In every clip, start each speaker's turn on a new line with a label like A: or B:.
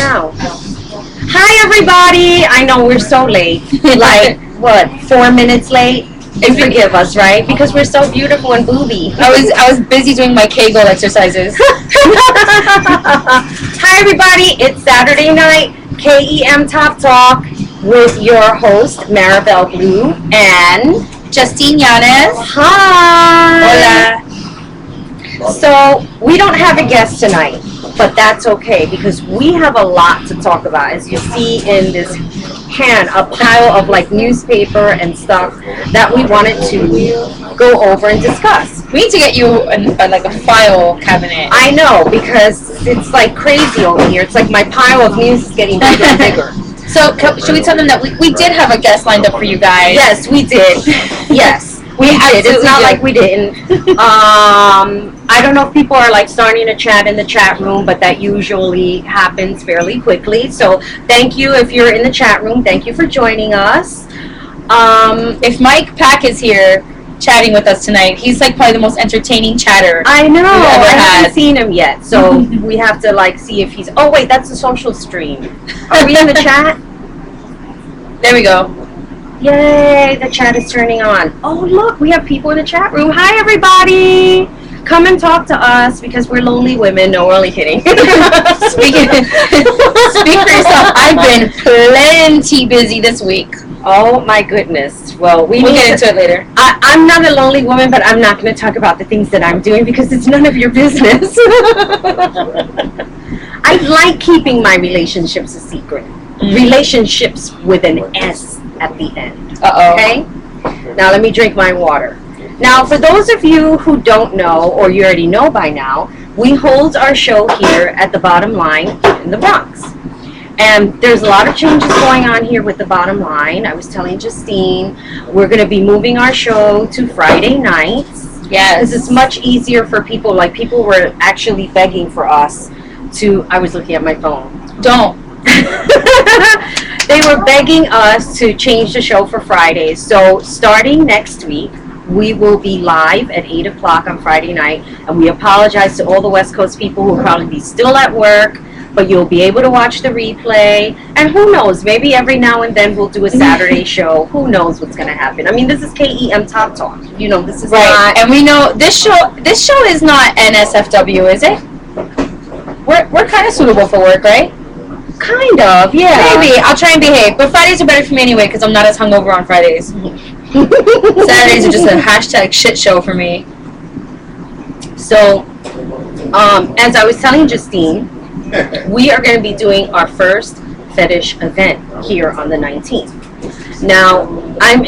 A: now. Hi, everybody. I know we're so late. Like, what, 4 minutes late? And forgive us, right? Because we're so beautiful and booby.
B: I was busy doing my Kegel exercises.
A: Hi, everybody. It's Saturday night, KEM Top Talk with your host, Marabelle Blue and
B: Justine Yanes.
A: Hi.
B: Hola.
A: So, we don't have a guest tonight, but that's okay because we have a lot to talk about. As you see in this hand, a pile of like newspaper and stuff that we wanted to go over and discuss.
B: We need to get you like a file cabinet.
A: I know, because it's like crazy over here. It's like my pile of news is getting bigger and bigger.
B: So, should we tell them that we did have a guest lined up for you guys?
A: Yes, we did. Yes. We did. It's not like we didn't. I don't know if people are like starting to chat in the chat room, but that usually happens fairly quickly. So thank you if you're in the chat room. Thank you for joining us.
B: If Mike Pack is here chatting with us tonight, he's like probably the most entertaining chatter.
A: I know. I
B: had.
A: haven't seen him yet, so we have to like see if he's. Oh wait, that's a social stream. Are we in the chat?
B: There we go.
A: Yay, the chat is turning on. Oh, look, we have people in the chat room. Hi, everybody. Come and talk to us because we're lonely women. No, we're only kidding.
B: Speak for yourself. I've been plenty busy this week.
A: Oh, my goodness. Well, we'll
B: get into it later.
A: I'm not a lonely woman, but I'm not going to talk about the things that I'm doing because it's none of your business. I like keeping my relationships a secret. Relationships with an S at the end.
B: Uh-oh.
A: Okay? Now let me drink my water. Now, for those of you who don't know, or you already know by now, we hold our show here at the Bottom Line in the Bronx. And there's a lot of changes going on here with the Bottom Line. I was telling Justine, we're going to be moving our show to Friday nights.
B: Yes.
A: This is much easier for people. Like, people were actually begging for us to, I was looking at my phone.
B: Don't.
A: They were begging us to change the show for Fridays. So starting next week, we will be live at 8 o'clock on Friday night. And we apologize to all the West Coast people who will probably be still at work, but you'll be able to watch the replay. And who knows, maybe every now and then we'll do a Saturday show. Who knows what's going to happen? I mean, this is KEM Top Talk. You know, this is
B: right. And we know this show is not NSFW, is it? We're kind of suitable for work, right?
A: Kind of, yeah.
B: Maybe. I'll try and behave. But Fridays are better for me anyway because I'm not as hungover on Fridays. Saturdays are just a hashtag shit show for me.
A: So, as I was telling Justine, we are going to be doing our first fetish event here on the 19th. Now, I'm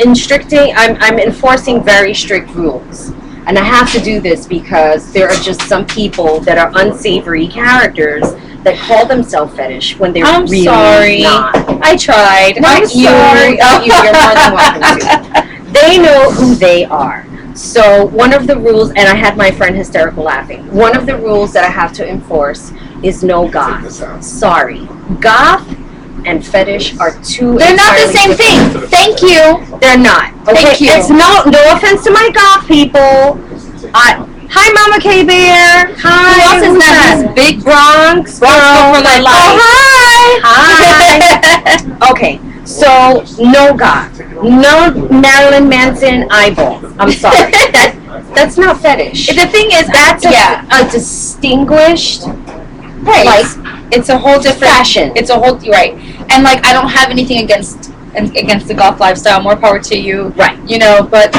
A: enforcing very strict rules. And I have to do this because there are just some people that are unsavory characters that call themselves fetish when they're really
B: sorry.
A: not.
B: I tried.
A: No, I'm sorry. You're more than welcome to. They know who they are. So one of the rules, and I had my friend hysterical laughing, one of the rules that I have to enforce is no goth. Sorry. Goth and fetish are two.
B: They're not the same thing. Thank you.
A: They're not. Okay?
B: Thank you.
A: It's no offense to my goth people. Hi, Mama K-Bear. Hi.
B: Who else is that?
A: This big Bronx girl
B: for my life.
A: Hi. Okay, so no goth. No Marilyn Manson eyeball. I'm sorry. That's not fetish.
B: The thing is,
A: that's a distinguished,
B: right.
A: Like,
B: it's a whole different
A: fashion.
B: It's a whole right. And like, I don't have anything against the goth lifestyle. More power to you.
A: Right.
B: You know, but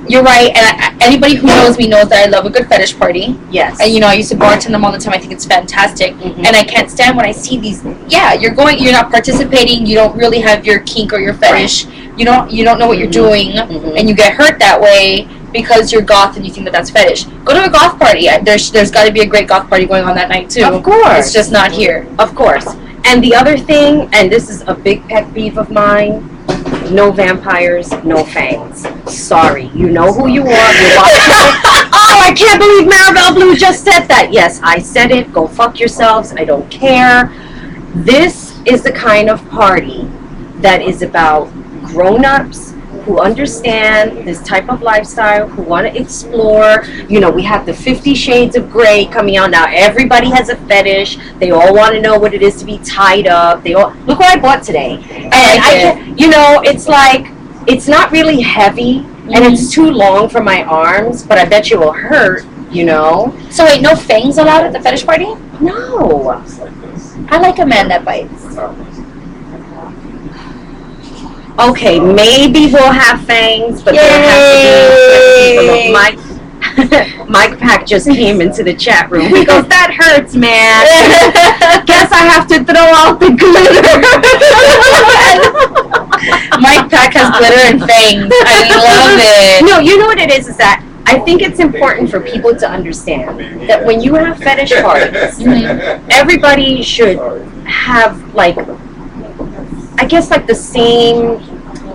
B: you're right. And anybody who knows me knows that I love a good fetish party.
A: Yes.
B: And you know, I used to bartend them all the time. I think it's fantastic.
A: Mm-hmm.
B: And I can't stand when I see these. Yeah, you're not participating. You don't really have your kink or your fetish. Right. You don't know what you're doing, and you get hurt that way because you're goth and you think that that's fetish. Go to a goth party. There's got to be a great goth party going on that night too.
A: Of course.
B: It's just not here.
A: Of course. And the other thing, and this is a big pet peeve of mine, no vampires, no fangs. Sorry. You know who you are. You're watching. Oh, I can't believe Marabelle Blue just said that. Yes, I said it. Go fuck yourselves. I don't care. This is the kind of party that is about grown-ups who understand this type of lifestyle, who want to explore. We have the 50 Shades of Grey coming out now. Everybody has a fetish. They all want to know what it is to be tied up. Look what I bought today. And it's like, it's not really heavy, and it's too long for my arms, but I bet you will hurt,
B: So wait, no fangs allowed at the fetish party?
A: No.
B: I like a man that bites.
A: Okay, maybe we'll have fangs, but there has to be Mike Pack just came into the chat room. He goes, "That hurts, man. Guess I have to throw out the glitter."
B: Mike Pack has glitter and fangs. I love it.
A: No, you know what it is that I think it's important for people to understand that when you have fetish parties, everybody should have, like, I guess, like the same,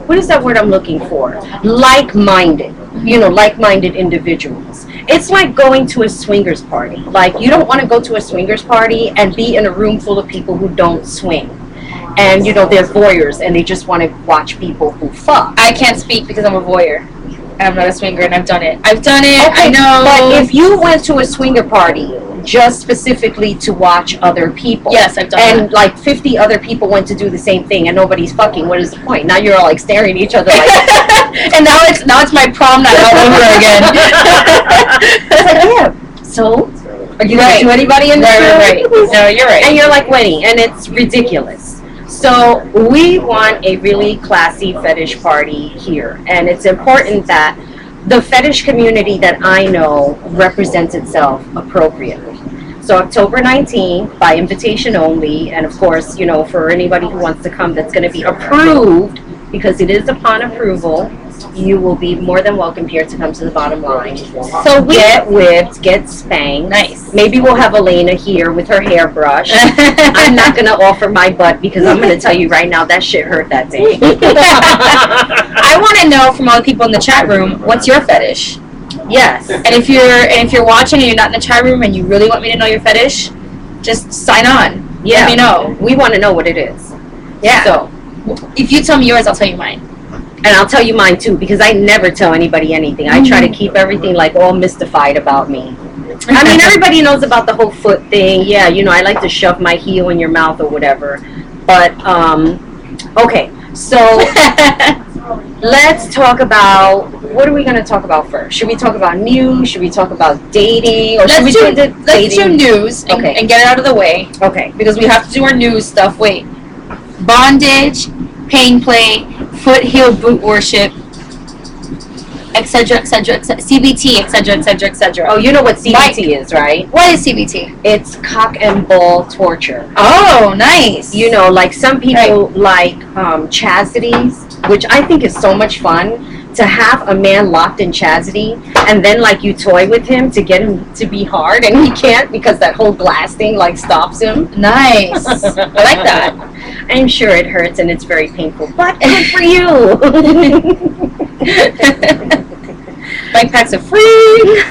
A: what is that word I'm looking for? Like-minded. Like-minded individuals. It's like going to a swingers party. Like, you don't want to go to a swingers party and be in a room full of people who don't swing. And, they're voyeurs and they just want to watch people who fuck.
B: I can't speak because I'm a voyeur. I'm not a swinger and I've done it. Okay, I know.
A: But if you went to a swinger party just specifically to watch other people.
B: Yes, I've done
A: and
B: that.
A: like 50 other people went to do the same thing and nobody's fucking. What is the point? Now you're all like staring at each other like
B: and now it's my prom night all over again.
A: It's like, yeah. So are you going to anybody in this room?
B: Right. No, you're right.
A: And you're like waiting, and it's ridiculous. So we want a really classy fetish party here, and it's important that the fetish community that I know represents itself appropriately. So October 19th, by invitation only, and of course, for anybody who wants to come that's going to be approved, because it is upon approval, you will be more than welcome here to come to the bottom line. So get whipped, get spanked.
B: Nice.
A: Maybe we'll have Elena here with her hairbrush. I'm not going to offer my butt because I'm going to tell you right now that shit hurt that day.
B: I want to know from all the people in the chat room, what's your fetish?
A: Yes.
B: And if you're watching and you're not in the chat room and you really want me to know your fetish, just sign on.
A: Yeah.
B: Let me know.
A: We want to know what it is.
B: Yeah.
A: So
B: if you tell me yours, I'll tell you mine.
A: And I'll tell you mine too, because I never tell anybody anything. I try to keep everything like all mystified about me. I mean, everybody knows about the whole foot thing. Yeah, I like to shove my heel in your mouth or whatever. But, okay. So, let's talk about, what are we going to talk about first? Should we talk about news? Should we talk about dating? Or
B: let's do news and,
A: okay.
B: and get it out of the way.
A: Okay.
B: Because we have to do our news stuff. Wait. Bondage, pain play, foot heel boot worship, etc., CBT, etc.
A: Oh, you know what CBT is, right?
B: What is CBT?
A: It's cock and ball torture.
B: Oh, nice.
A: Like some people like chastities, which I think is so much fun. To have a man locked in chastity and then like you toy with him to get him to be hard and he can't because that whole glass thing like stops him.
B: Nice. I like that.
A: I'm sure it hurts and it's very painful, but good for you.
B: Mike Pack's a freak.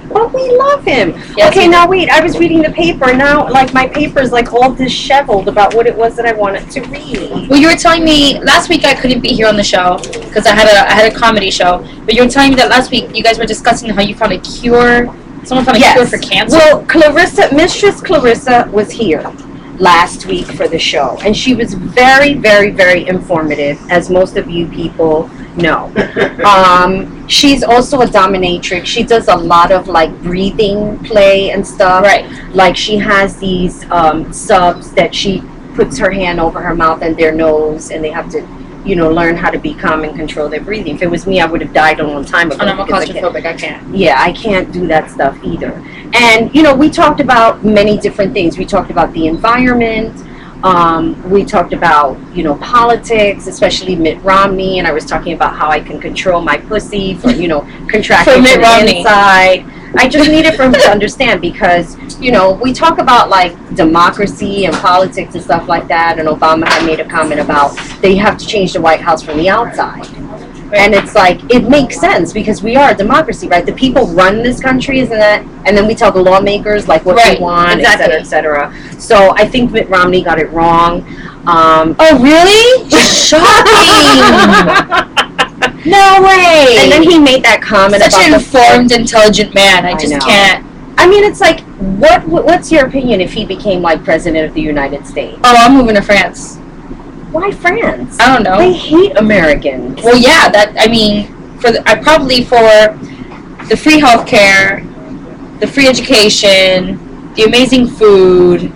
A: But we love him.
B: Yes,
A: okay, now wait, I was reading the paper. Now, like, my paper's, like, all disheveled about what it was that I wanted to read.
B: Well, you were telling me, last week I couldn't be here on the show, because I had a comedy show, but you were telling me that last week you guys were discussing how you found a cure, someone found a cure for cancer.
A: Well, Mistress Clarissa was here last week for the show, and she was very, very, very informative, as most of you people know. She's also a dominatrix. She does a lot of like breathing play and stuff.
B: Right.
A: Like she has these subs that she puts her hand over her mouth and their nose, and they have to, learn how to be calm and control their breathing. If it was me, I would have died a long time ago.
B: And I'm a claustrophobic. I can't.
A: Yeah, I can't do that stuff either. And, we talked about many different things. We talked about the environment. We talked about, politics, especially Mitt Romney. And I was talking about how I can control my pussy for, contracting from the inside. I just needed for him to understand because, we talk about, like, democracy and politics and stuff like that. And Obama had made a comment about they have to change the White House from the outside. And it's like, it makes sense because we are a democracy, right? The people run this country, isn't that? And then we tell the lawmakers, like, what they want, et cetera, et cetera. So I think Mitt Romney got it wrong.
B: Oh, really? Shocking! No way.
A: And then he made that comment
B: Such
A: about
B: an informed, intelligent man. I just
A: know.
B: can't.
A: I mean, it's like, what's your opinion if he became like president of the United States?
B: Oh, I'm moving to France.
A: Why France?
B: I don't know.
A: They hate Americans.
B: Well, yeah. Probably for the free healthcare, the free education, the amazing food.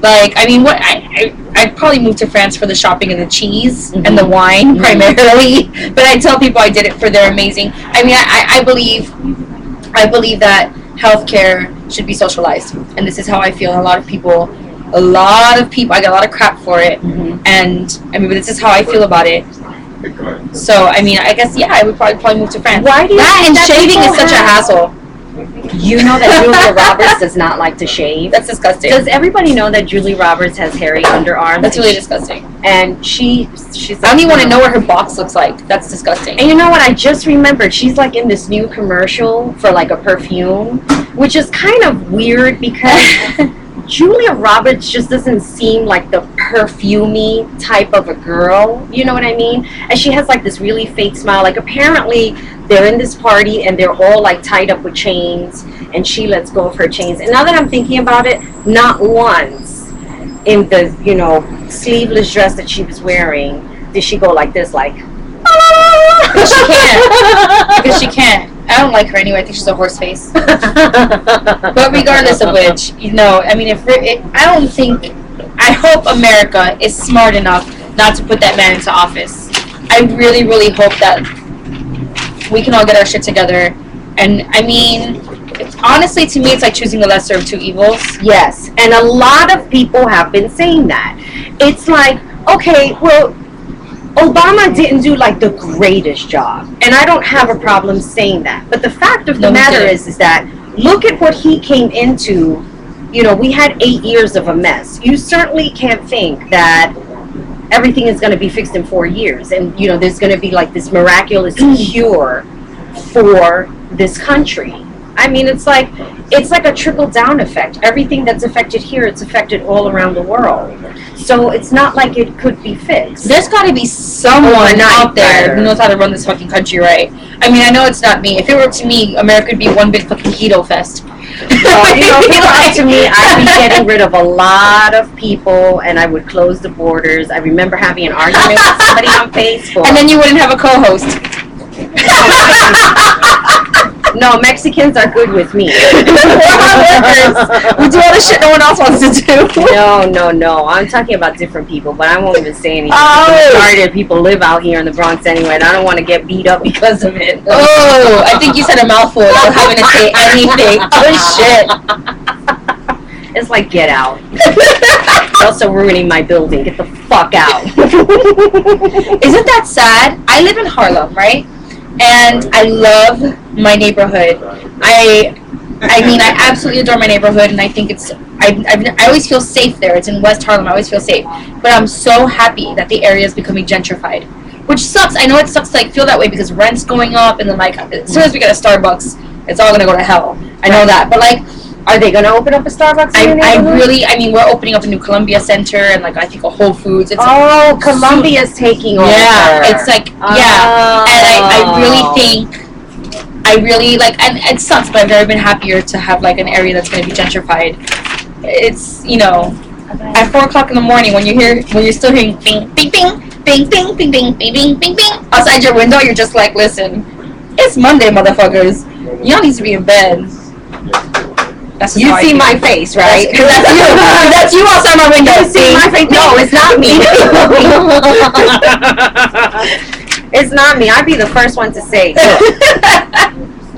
B: Like, I mean, I'd probably move to France for the shopping and the cheese and the wine primarily. But I tell people I did it for their amazing. I mean, I believe that healthcare should be socialized, and this is how I feel. A lot of people, I get a lot of crap for it, and I mean, but this is how I feel about it. So, I mean, I guess I would probably move to France.
A: Why do you
B: that and shaving is such a hassle?
A: You know that Julia Roberts does not like to shave.
B: That's disgusting.
A: Does everybody know that Julia Roberts has hairy underarms?
B: That's really disgusting.
A: And she's like,
B: I don't even want to know what her box looks like. That's disgusting.
A: And you know what? I just remembered she's like in this new commercial for like a perfume, which is kind of weird because Julia Roberts just doesn't seem like the perfumey type of a girl. You know what I mean? And she has like this really fake smile. Like apparently they're in this party and they're all like tied up with chains, and she lets go of her chains. And now that I'm thinking about it, not once in the, sleeveless dress that she was wearing did she go like this, like,
B: because she can't. Because she can't. I don't like her anyway. I think she's a horse face. But regardless of which, I mean, I hope America is smart enough not to put that man into office. I really, really hope that we can all get our shit together. And I mean, honestly, to me, it's like choosing the lesser of two evils.
A: Yes, and a lot of people have been saying that. It's like, okay, well, Obama didn't do like the greatest job, and I don't have a problem saying that. But the fact of the matter is that look at what he came into. We had 8 years of a mess. You certainly can't think that everything is going to be fixed in 4 years, and there's going to be like this miraculous cure for this country. I mean, it's like a trickle-down effect. Everything that's affected here, it's affected all around the world. So it's not like it could be fixed.
B: There's got to be someone out there who knows how to run this fucking country right. I mean, I know it's not me. If it were up to me, America would be one big fucking keto fest.
A: If it were up to me, I'd be getting rid of a lot of people, and I would close the borders. I remember having an argument with somebody on Facebook.
B: And then you wouldn't have a co-host.
A: No, Mexicans are good with me.
B: We do all the shit no one else wants to do.
A: No. I'm talking about different people, but I won't even say anything. The majority of people live out here in the Bronx anyway, and I don't want to get beat up because of it.
B: Oh, I think you said a mouthful without having to say anything. Oh, shit.
A: It's like, get out. You're also ruining my building. Get the fuck out.
B: Isn't that sad? I live in Harlem, right? And I love my neighborhood. I mean, I absolutely adore my neighborhood, and I think I always feel safe there. It's in West Harlem. I always feel safe. But I'm so happy that the area is becoming gentrified, which sucks. I know it sucks to like feel that way because rent's going up, and then like as soon as we get a Starbucks, it's all gonna go to hell. I know that, but like,
A: are they gonna open up a Starbucks?
B: I mean, we're opening up a new Columbia Center and like I think a Whole Foods.
A: Columbia's taking over.
B: Yeah, it's like and I really like, and it sucks, but I've never been happier to have like an area that's going to be gentrified. It's at 4 o'clock in the morning when you're still hearing bing bing bing bing bing bing bing bing bing bing bing outside your window, you're just like, listen, it's Monday, motherfuckers. Y'all need to be in bed.
A: You see my face, right?
B: That's you. That's you outside my window.
A: You see my face? No, it's not me. It's not me. I'd be the first one to say, look,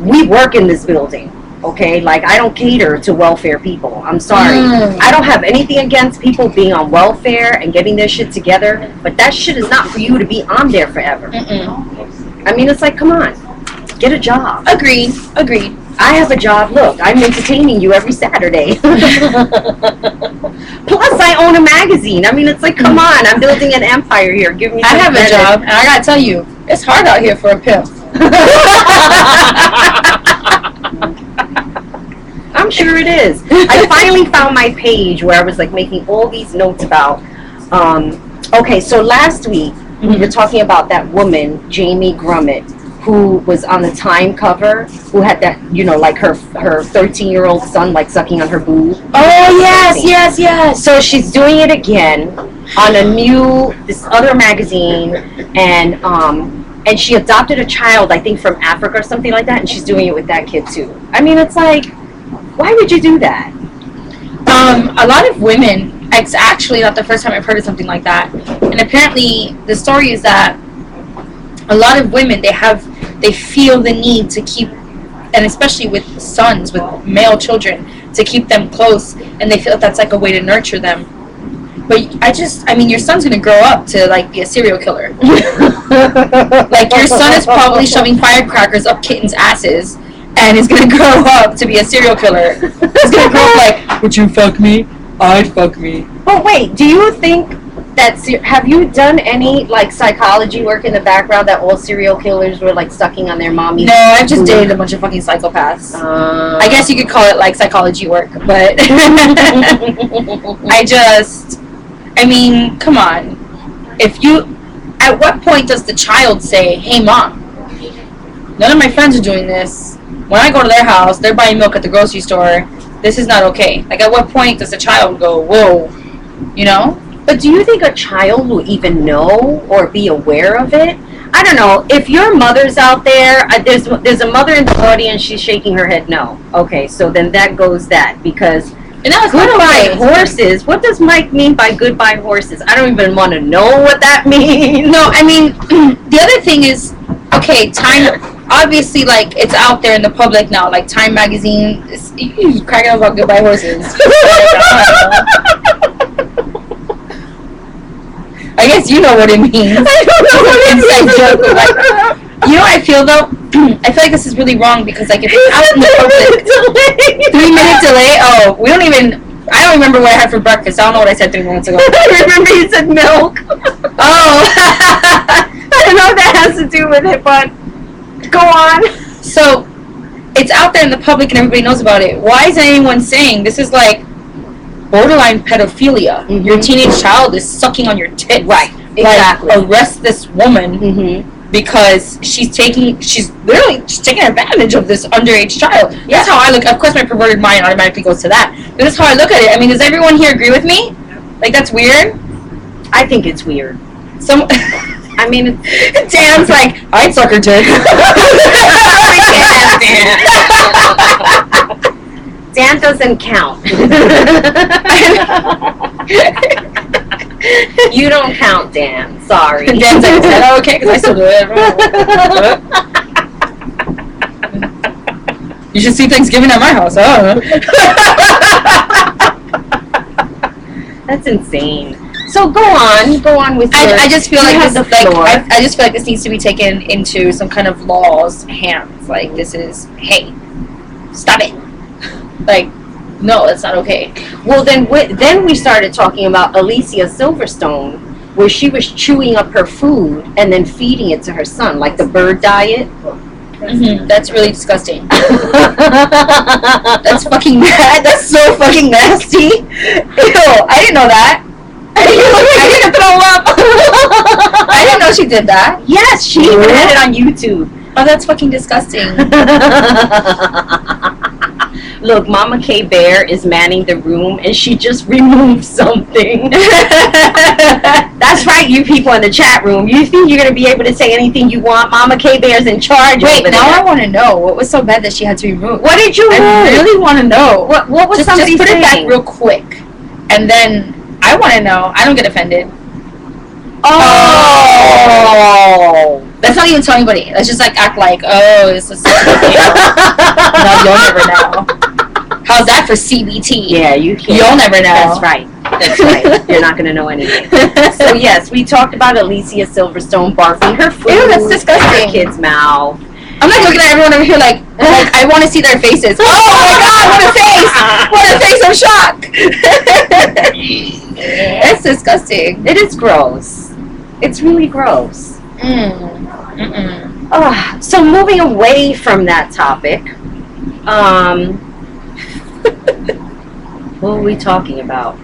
A: we work in this building, okay? Like, I don't cater to welfare people. I'm sorry. I don't have anything against people being on welfare and getting their shit together, but that shit is not for you to be on there forever. I mean, it's like, come on. Get a job.
B: Agreed.
A: I have a job. Look, I'm entertaining you every Saturday. Plus, I own a magazine. I mean, it's like, come on. I'm building an empire here. Give me some
B: I have
A: credit.
B: a job, and I gotta tell you, it's hard out here for a pimp.
A: I'm sure it is. I finally found my page where I was like making all these notes about. Okay, so last week we were talking about that woman, Jamie Grummett, who was on the Time cover, who had that, like her 13-year-old son, like, sucking on her boob.
B: Oh, yes.
A: So she's doing it again on this other magazine, and she adopted a child, I think, from Africa or something like that, and she's doing it with that kid, too. I mean, it's like, why would you do that?
B: A lot of women, it's actually not the first time I've heard of something like that. And apparently, the story is that a lot of women, they feel the need to keep, and especially with sons, with male children, to keep them close, and they feel that's like a way to nurture them. But your son's gonna grow up to, like, be a serial killer. Like, your son is probably shoving firecrackers up kittens' asses, and is gonna grow up to be a serial killer. He's gonna grow up like, would you fuck me? I'd fuck me.
A: But wait, do you think have you done any, like, psychology work in the background that all serial killers were, like, sucking on their mommy?
B: No, I've just dated a bunch of fucking psychopaths. I guess you could call it, like, psychology work, but come on. At what point does the child say, hey, Mom, none of my friends are doing this. When I go to their house, they're buying milk at the grocery store. This is not okay. Like, at what point does the child go, whoa,
A: But do you think a child will even know or be aware of it? I don't know. If your mother's out there, there's a mother in the audience, she's shaking her head no. Okay, so then that goes because goodbye horses. What does Mike mean by goodbye horses? I don't even want to know what that means.
B: No, the other thing is, okay, Time, obviously, like, it's out there in the public now. Like, Time magazine, you're cracking up about goodbye horses. I guess you know what it means.
A: I don't know what it means.
B: Joke, like, you know what I feel, though? I feel like this is really wrong because, like, if it's out in the public... 3-minute delay? Oh, I don't remember what I had for breakfast. I don't know what I said 3 minutes ago.
A: I remember you said milk.
B: Oh.
A: I don't know if that has to do with it, but go on.
B: So, it's out there in the public and everybody knows about it. Why isn't anyone saying this is, like, borderline pedophilia? Mm-hmm. Your teenage child is sucking on your tits.
A: Right, exactly.
B: Like, arrest this woman because she's taking advantage of this underage child. Yeah. That's how I look. Of course, my perverted mind automatically goes to that. But that's how I look at it. I mean, does everyone here agree with me? Like, that's weird?
A: I think it's weird.
B: Dan's like, I'd suck her dick.
A: Dan doesn't count. You don't count, Dan. Sorry.
B: Dan's like, is that okay? Because I still do it. You should see Thanksgiving at my house.
A: That's insane. So go on with your...
B: I just feel like this, I just feel like this needs to be taken into some kind of law's hands. Like, this is, hey, stop it. Like, no, that's not okay.
A: Well, then we started talking about Alicia Silverstone, where she was chewing up her food and then feeding it to her son, like the bird diet.
B: Mm-hmm. That's really disgusting. That's fucking bad. That's so fucking nasty. Ew, I didn't know that. I didn't throw up. I didn't know she did that.
A: Yes, she even had it on YouTube.
B: Oh, that's fucking disgusting.
A: Look, Mama K Bear is manning the room, and she just removed something. That's right, you people in the chat room. You think you're going to be able to say anything you want? Mama K Bear's in charge.
B: Wait, now I want to know. What was so bad that she had to remove?
A: What did you
B: I really want to know.
A: What was somebody
B: just put
A: saying?
B: it back real quick. And then I want to know. I don't get offended.
A: Oh!
B: Let's not even tell anybody. Let's just, like, act like, oh, it's a CBT. No, you'll never know. How's that for CBT?
A: Yeah, you can't.
B: You'll never know.
A: That's right. You're not going to know anything. So, yes, we talked about Alicia Silverstone barfing her food.
B: Ew, that's disgusting.
A: In her kid's mouth.
B: I'm like looking at everyone over here like I want to see their faces. Oh my god, what a face! What a face! I'm shocked. That's disgusting.
A: It is gross. It's really gross. So moving away from that topic, what were we talking about?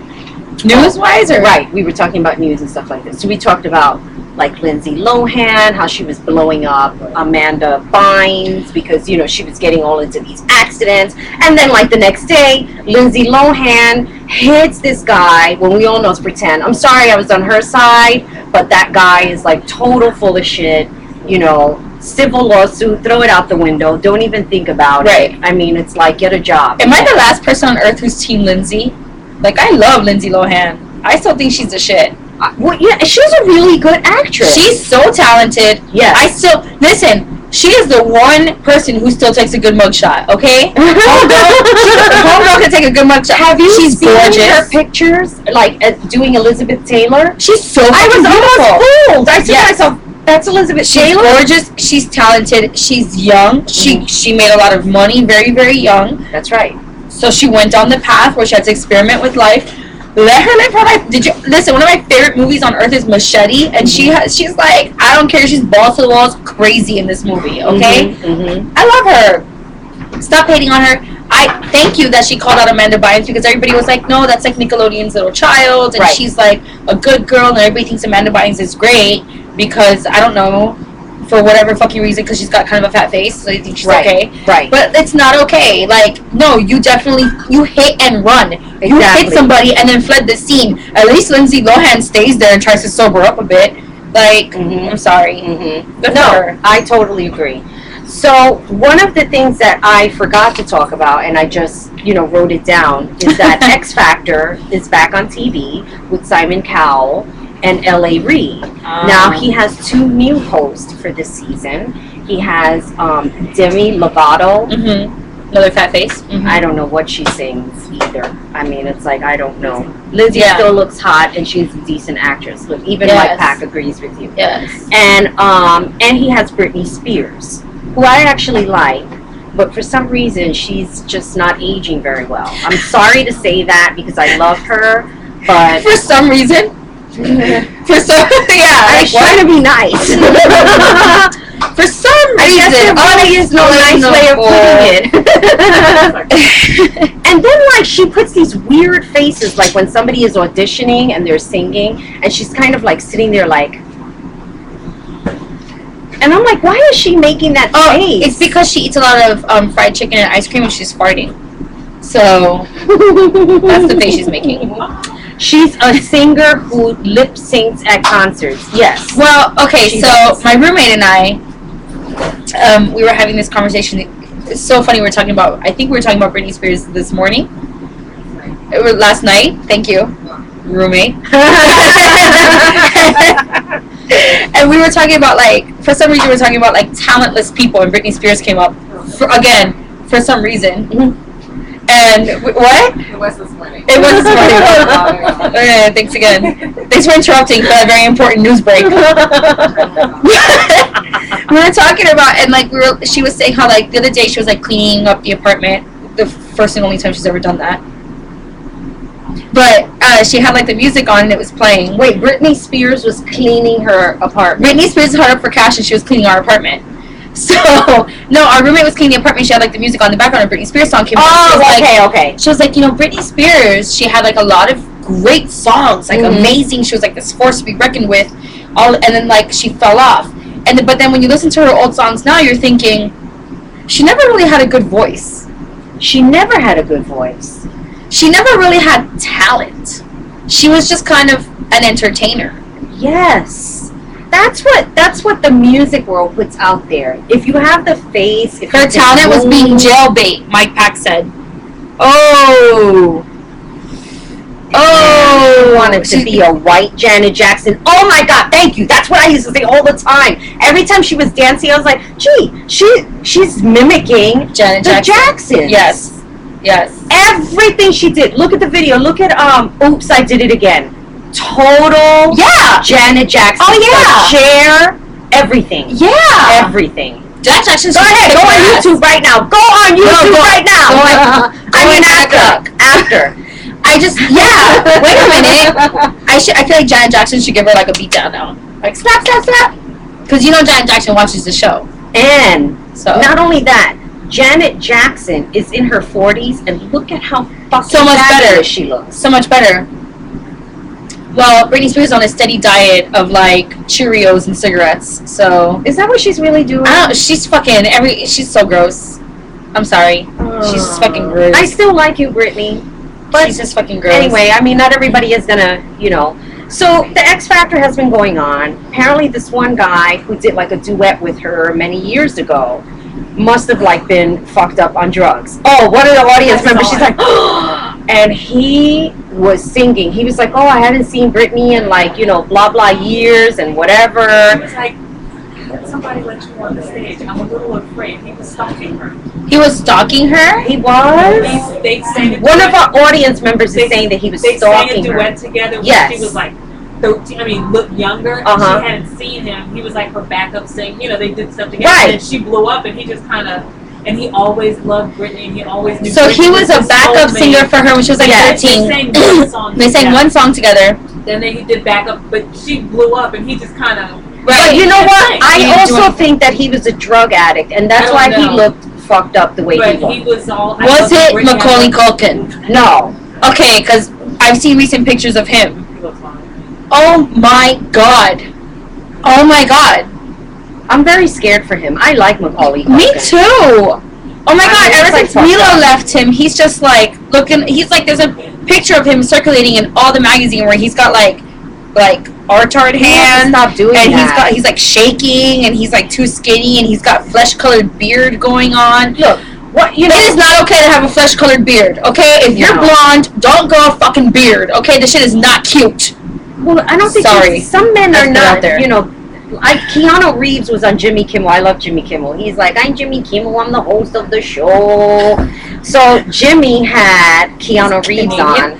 B: News-wise, or
A: right? We were talking about news and stuff like this. So we talked about like Lindsay Lohan, how she was blowing up Amanda Bynes because, you know, she was getting all into these accidents. And then, like, the next day, Lindsay Lohan hits this guy when we all know it's pretend. I'm sorry I was on her side, but that guy is, like, total full of shit, you know. Civil lawsuit, throw it out the window, don't even think about it. I mean, it's like, get a job.
B: Am I the last person on earth who's team Lindsay? Like, I love Lindsay Lohan. I still think she's the shit.
A: Well, yeah, she's a really good actress.
B: She's so talented.
A: Yes.
B: I still listen. She is the one person who still takes a good mugshot. Okay, homegirl can take a good mugshot.
A: Have you
B: She's
A: seen
B: gorgeous.
A: her pictures, like doing Elizabeth Taylor?
B: She's so
A: I was
B: beautiful.
A: almost fooled. I said to myself, that's Elizabeth
B: She's
A: Taylor.
B: gorgeous. She's talented. She's young. She made a lot of money very, very young.
A: That's right.
B: So she went down the path where she had to experiment with life. Let her live her life. Did you listen? One of my favorite movies on earth is Machete, and she's like, I don't care. She's balls to the walls, crazy in this movie. Okay, I love her. Stop hating on her. I thank you that she called out Amanda Bynes because everybody was like, no, that's like Nickelodeon's little child, and she's like a good girl, and everybody thinks Amanda Bynes is great because I don't know, for whatever fucking reason, because she's got kind of a fat face, so they think she's okay.
A: Right.
B: But it's not okay. Like, no, you hit and run.
A: Exactly.
B: You hit somebody and then fled the scene. At least Lindsay Lohan stays there and tries to sober up a bit. Like, I'm sorry. Good for her.
A: I totally agree. So one of the things that I forgot to talk about, and I just, you know, wrote it down, is that X Factor is back on TV with Simon Cowell and L.A. Reid. Now he has 2 new hosts for this season. He has Demi Lovato.
B: Another fat face.
A: I don't know what she sings either. I mean, it's like, I don't know. Lizzie still looks hot, and she's a decent actress. Look, even Mike Pack agrees with you.
B: Yes.
A: And he has Britney Spears, who I actually like, but for some reason she's just not aging very well. I'm sorry to say that because I love her, but
B: for some reason. For some,
A: I was trying to be nice.
B: For some reason,
A: there really is no nice way of putting it. And then, like, she puts these weird faces, like when somebody is auditioning and they're singing, and she's kind of like sitting there, like. And I'm like, why is she making that face?
B: It's because she eats a lot of fried chicken and ice cream and she's farting. So that's the face she's making.
A: She's a singer who lip syncs at concerts. Yes.
B: Well, okay, my roommate and I, we were having this conversation. It's so funny. I think we were talking about Britney Spears this morning. It was last night. Thank you, roommate. And we were talking about, like, for some reason, we were talking about, like, talentless people, and Britney Spears came up for some reason. And what?
C: It was this morning.
B: It was this morning. Okay, thanks again. Thanks for interrupting for a very important news break. We were talking about, and like she was saying how, like, the other day she was like cleaning up the apartment, the first and only time she's ever done that. But she had like the music on and it was playing.
A: Wait, Britney Spears was cleaning her apartment.
B: Britney Spears held up for cash and she was cleaning our apartment. So, no, our roommate was cleaning the apartment. She had, like, the music on the background, and Britney Spears song came on.
A: Oh, okay.
B: She was like, you know, Britney Spears, she had, like, a lot of great songs, like, amazing. She was, like, this force to be reckoned with. And then, like, she fell off. But then when you listen to her old songs now, you're thinking, she never really had a good voice.
A: She never had a good voice.
B: She never really had talent. She was just kind of an entertainer.
A: Yes. That's what the music world puts out there. If you have the face, if
B: her talent was being jailbait, Mike Pack said.
A: I wanted to be a white Janet Jackson. Oh my God, thank you. That's what I used to say all the time. Every time she was dancing, I was like, gee, she's mimicking
B: Janet
A: Jackson.
B: Yes.
A: Everything she did. Look at the video. Look at Oops, I Did It Again. Total Janet Jackson.
B: Oh yeah.
A: Share everything.
B: Yeah.
A: Everything.
B: Janet Jackson.
A: Go ahead. Go on YouTube right now. Go on YouTube right now. After.
B: I just wait a minute. I feel like Janet Jackson should give her like a beat down now. Like slap. Because you know Janet Jackson watches the show.
A: And so not only that, Janet Jackson is in her 40s and look at how fucking
B: so much better
A: she looks.
B: So much better. Well, Britney Spears is on a steady diet of like Cheerios and cigarettes. So
A: Is that what she's really doing?
B: I don't. She's fucking every. She's so gross. I'm sorry. She's just fucking gross.
A: I still like you, Britney. But
B: she's just fucking gross.
A: anyway, I mean, not everybody is gonna, So the X Factor has been going on. Apparently, this one guy who did like a duet with her many years ago must have like been fucked up on drugs. Oh, one of the audience members, she's like, and he was singing. He was like, oh, I hadn't seen Britney in like, blah blah years and whatever.
C: He was like, somebody let you on the stage. I'm a little afraid. He was stalking her.
B: He was stalking her?
A: He was?
C: They sang
A: One of our audience members is saying that he was stalking her.
C: They sang a duet together when
A: Yes.
C: she was like 13, looked younger.
A: Uh-huh.
C: She hadn't seen him. He was like her backup singer. They did stuff together.
A: Right.
C: And she blew up, and he just kind of, and he always loved Britney, and he always knew
B: So
C: Britney
B: he was a
C: his
B: backup
C: soulmate.
B: singer for her when she was like
A: Yeah,
B: 13.
C: They sang one song
B: They sang
C: together.
B: one song together.
C: Then he did backup, but she blew up, and he just kind of.
A: But you know what?
B: He
A: I
B: didn't do
A: also
B: anything.
A: think that he was a drug addict, and that's
C: I
A: why
C: don't
A: he
C: know.
A: looked fucked up the way
C: But
A: he looked.
C: he was all.
B: Was it
C: Britney
B: Macaulay
C: had-
B: Culkin?
A: No.
B: Okay, because I've seen recent pictures of him.
C: He looked fine.
B: Oh my god. Oh my god.
A: I'm very scared for him. I like Macaulay Culkin.
B: Me too. Oh my
A: I
B: god,
A: mean,
B: ever
A: it's like
B: since Milo
A: fucked up.
B: left him, he's just like looking, he's like, there's a picture of him circulating in all the magazine where he's got like artard
A: He has to
B: hands.
A: stop doing
B: And
A: that.
B: he's like shaking, and he's like too skinny, and he's got flesh-colored beard going on.
A: Look, what
B: It is not okay to have a flesh-colored beard, okay? If you're
A: No.
B: blonde, don't grow a fucking beard, okay? This shit is not cute.
A: Well, I don't think
B: Sorry.
A: some men
B: Let's
A: are
B: put it out
A: not.
B: there.
A: Keanu Reeves was on Jimmy Kimmel. I love Jimmy Kimmel. He's like, I'm Jimmy Kimmel. I'm the host of the show. So Jimmy had Keanu Reeves on.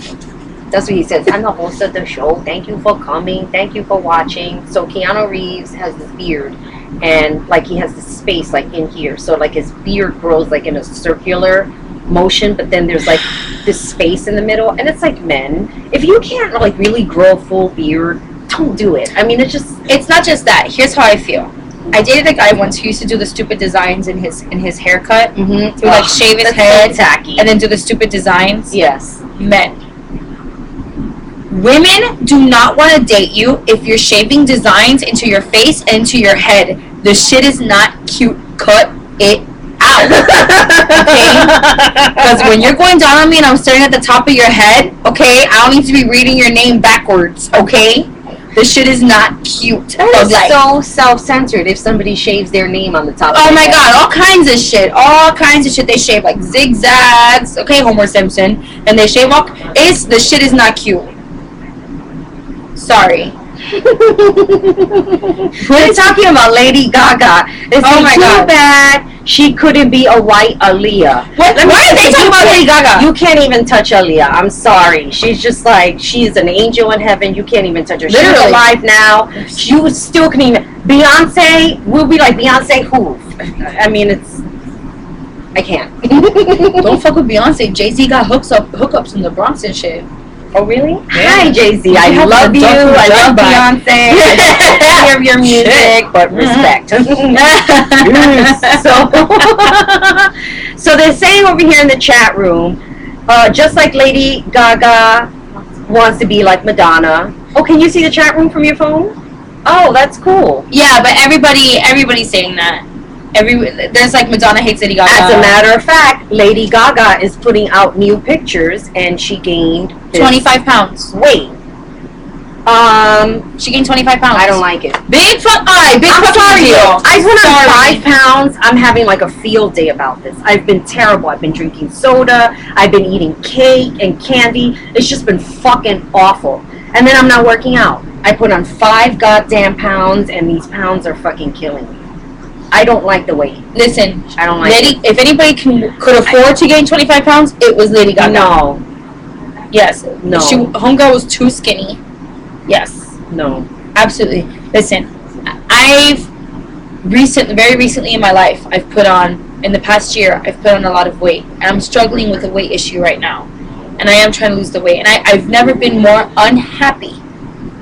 A: That's what he says. I'm the host of the show. Thank you for coming. Thank you for watching. So Keanu Reeves has this beard, and like he has this space like in here. So like his beard grows like in a circular motion, but then there's like this space in the middle, and it's like men. If you can't like really grow a full beard, don't do it. I mean,
B: It's not just that. Here's how I feel. I dated a guy once who used to do the stupid designs in his haircut.
A: mm-hmm.
B: He would like shave his
A: that's
B: head
A: so tacky.
B: and then do the stupid designs.
A: yes.
B: Men. Women do not want to date you if you're shaving designs into your face and into your head. The shit is not cute. Cut it out. Because when you're going down on me and I'm staring at the top of your head, okay, I don't need to be reading your name backwards, okay? This shit is not cute.
A: That is
B: Like,
A: so self-centered if somebody shaves their name on the top of
B: oh
A: their
B: my
A: head.
B: god, all kinds of shit. All kinds of shit. They shave like zigzags. Okay, Homer Simpson. And they shave all. The shit is not cute. Sorry.
A: We're talking about Lady Gaga. It's
B: Oh my
A: too
B: God.
A: bad she couldn't be a white Aaliyah.
B: What?
A: Let me
B: Why are they
A: say,
B: talking
A: you
B: about
A: can't-
B: Lady Gaga?
A: You can't even touch Aaliyah. I'm sorry. She's just like, she's an angel in heaven. You can't even touch her. She's
B: Literally.
A: alive now. You still can even. Beyonce, we'll be like, Beyonce who? I mean, I can't.
B: Don't fuck with Beyonce. Jay-Z got hookups in the Bronx and shit.
A: Oh, really?
B: Yeah.
A: Hi, Jay-Z.
B: You
A: I
B: have
A: love
B: to
A: you.
B: duck
A: I love
B: by.
A: Beyonce. I don't hear of your music, but respect. So they're saying over here in the chat room, just like Lady Gaga wants to be like Madonna. Oh, can you see the chat room from your phone? Oh, that's cool.
B: Yeah, but everybody's saying that. There's like Madonna hates Lady Gaga.
A: As a matter of fact, Lady Gaga is putting out new pictures, and she gained
B: 25 pounds.
A: weight.
B: She gained 25 pounds.
A: I don't like it.
B: Big fuck eye. Big
A: I'm
B: fucking
A: sorry,
B: deal.
A: I went on
B: Sorry.
A: 5 pounds. I'm having like a field day about this. I've been terrible. I've been drinking soda. I've been eating cake and candy. It's just been fucking awful. And then I'm not working out. I put on 5 goddamn pounds, and these pounds are fucking killing me. I don't like the weight.
B: Listen,
A: I don't like
B: Lady. If anybody could afford to gain 25 pounds, it was Lady
A: it.
B: Gaga.
A: No,
B: Yes.
A: No.
B: Homegirl was too skinny. Yes.
A: no.
B: Absolutely. Listen, very recently in my life, in the past year, I've put on a lot of weight. And I'm struggling with a weight issue right now. And I am trying to lose the weight. And I've never been more unhappy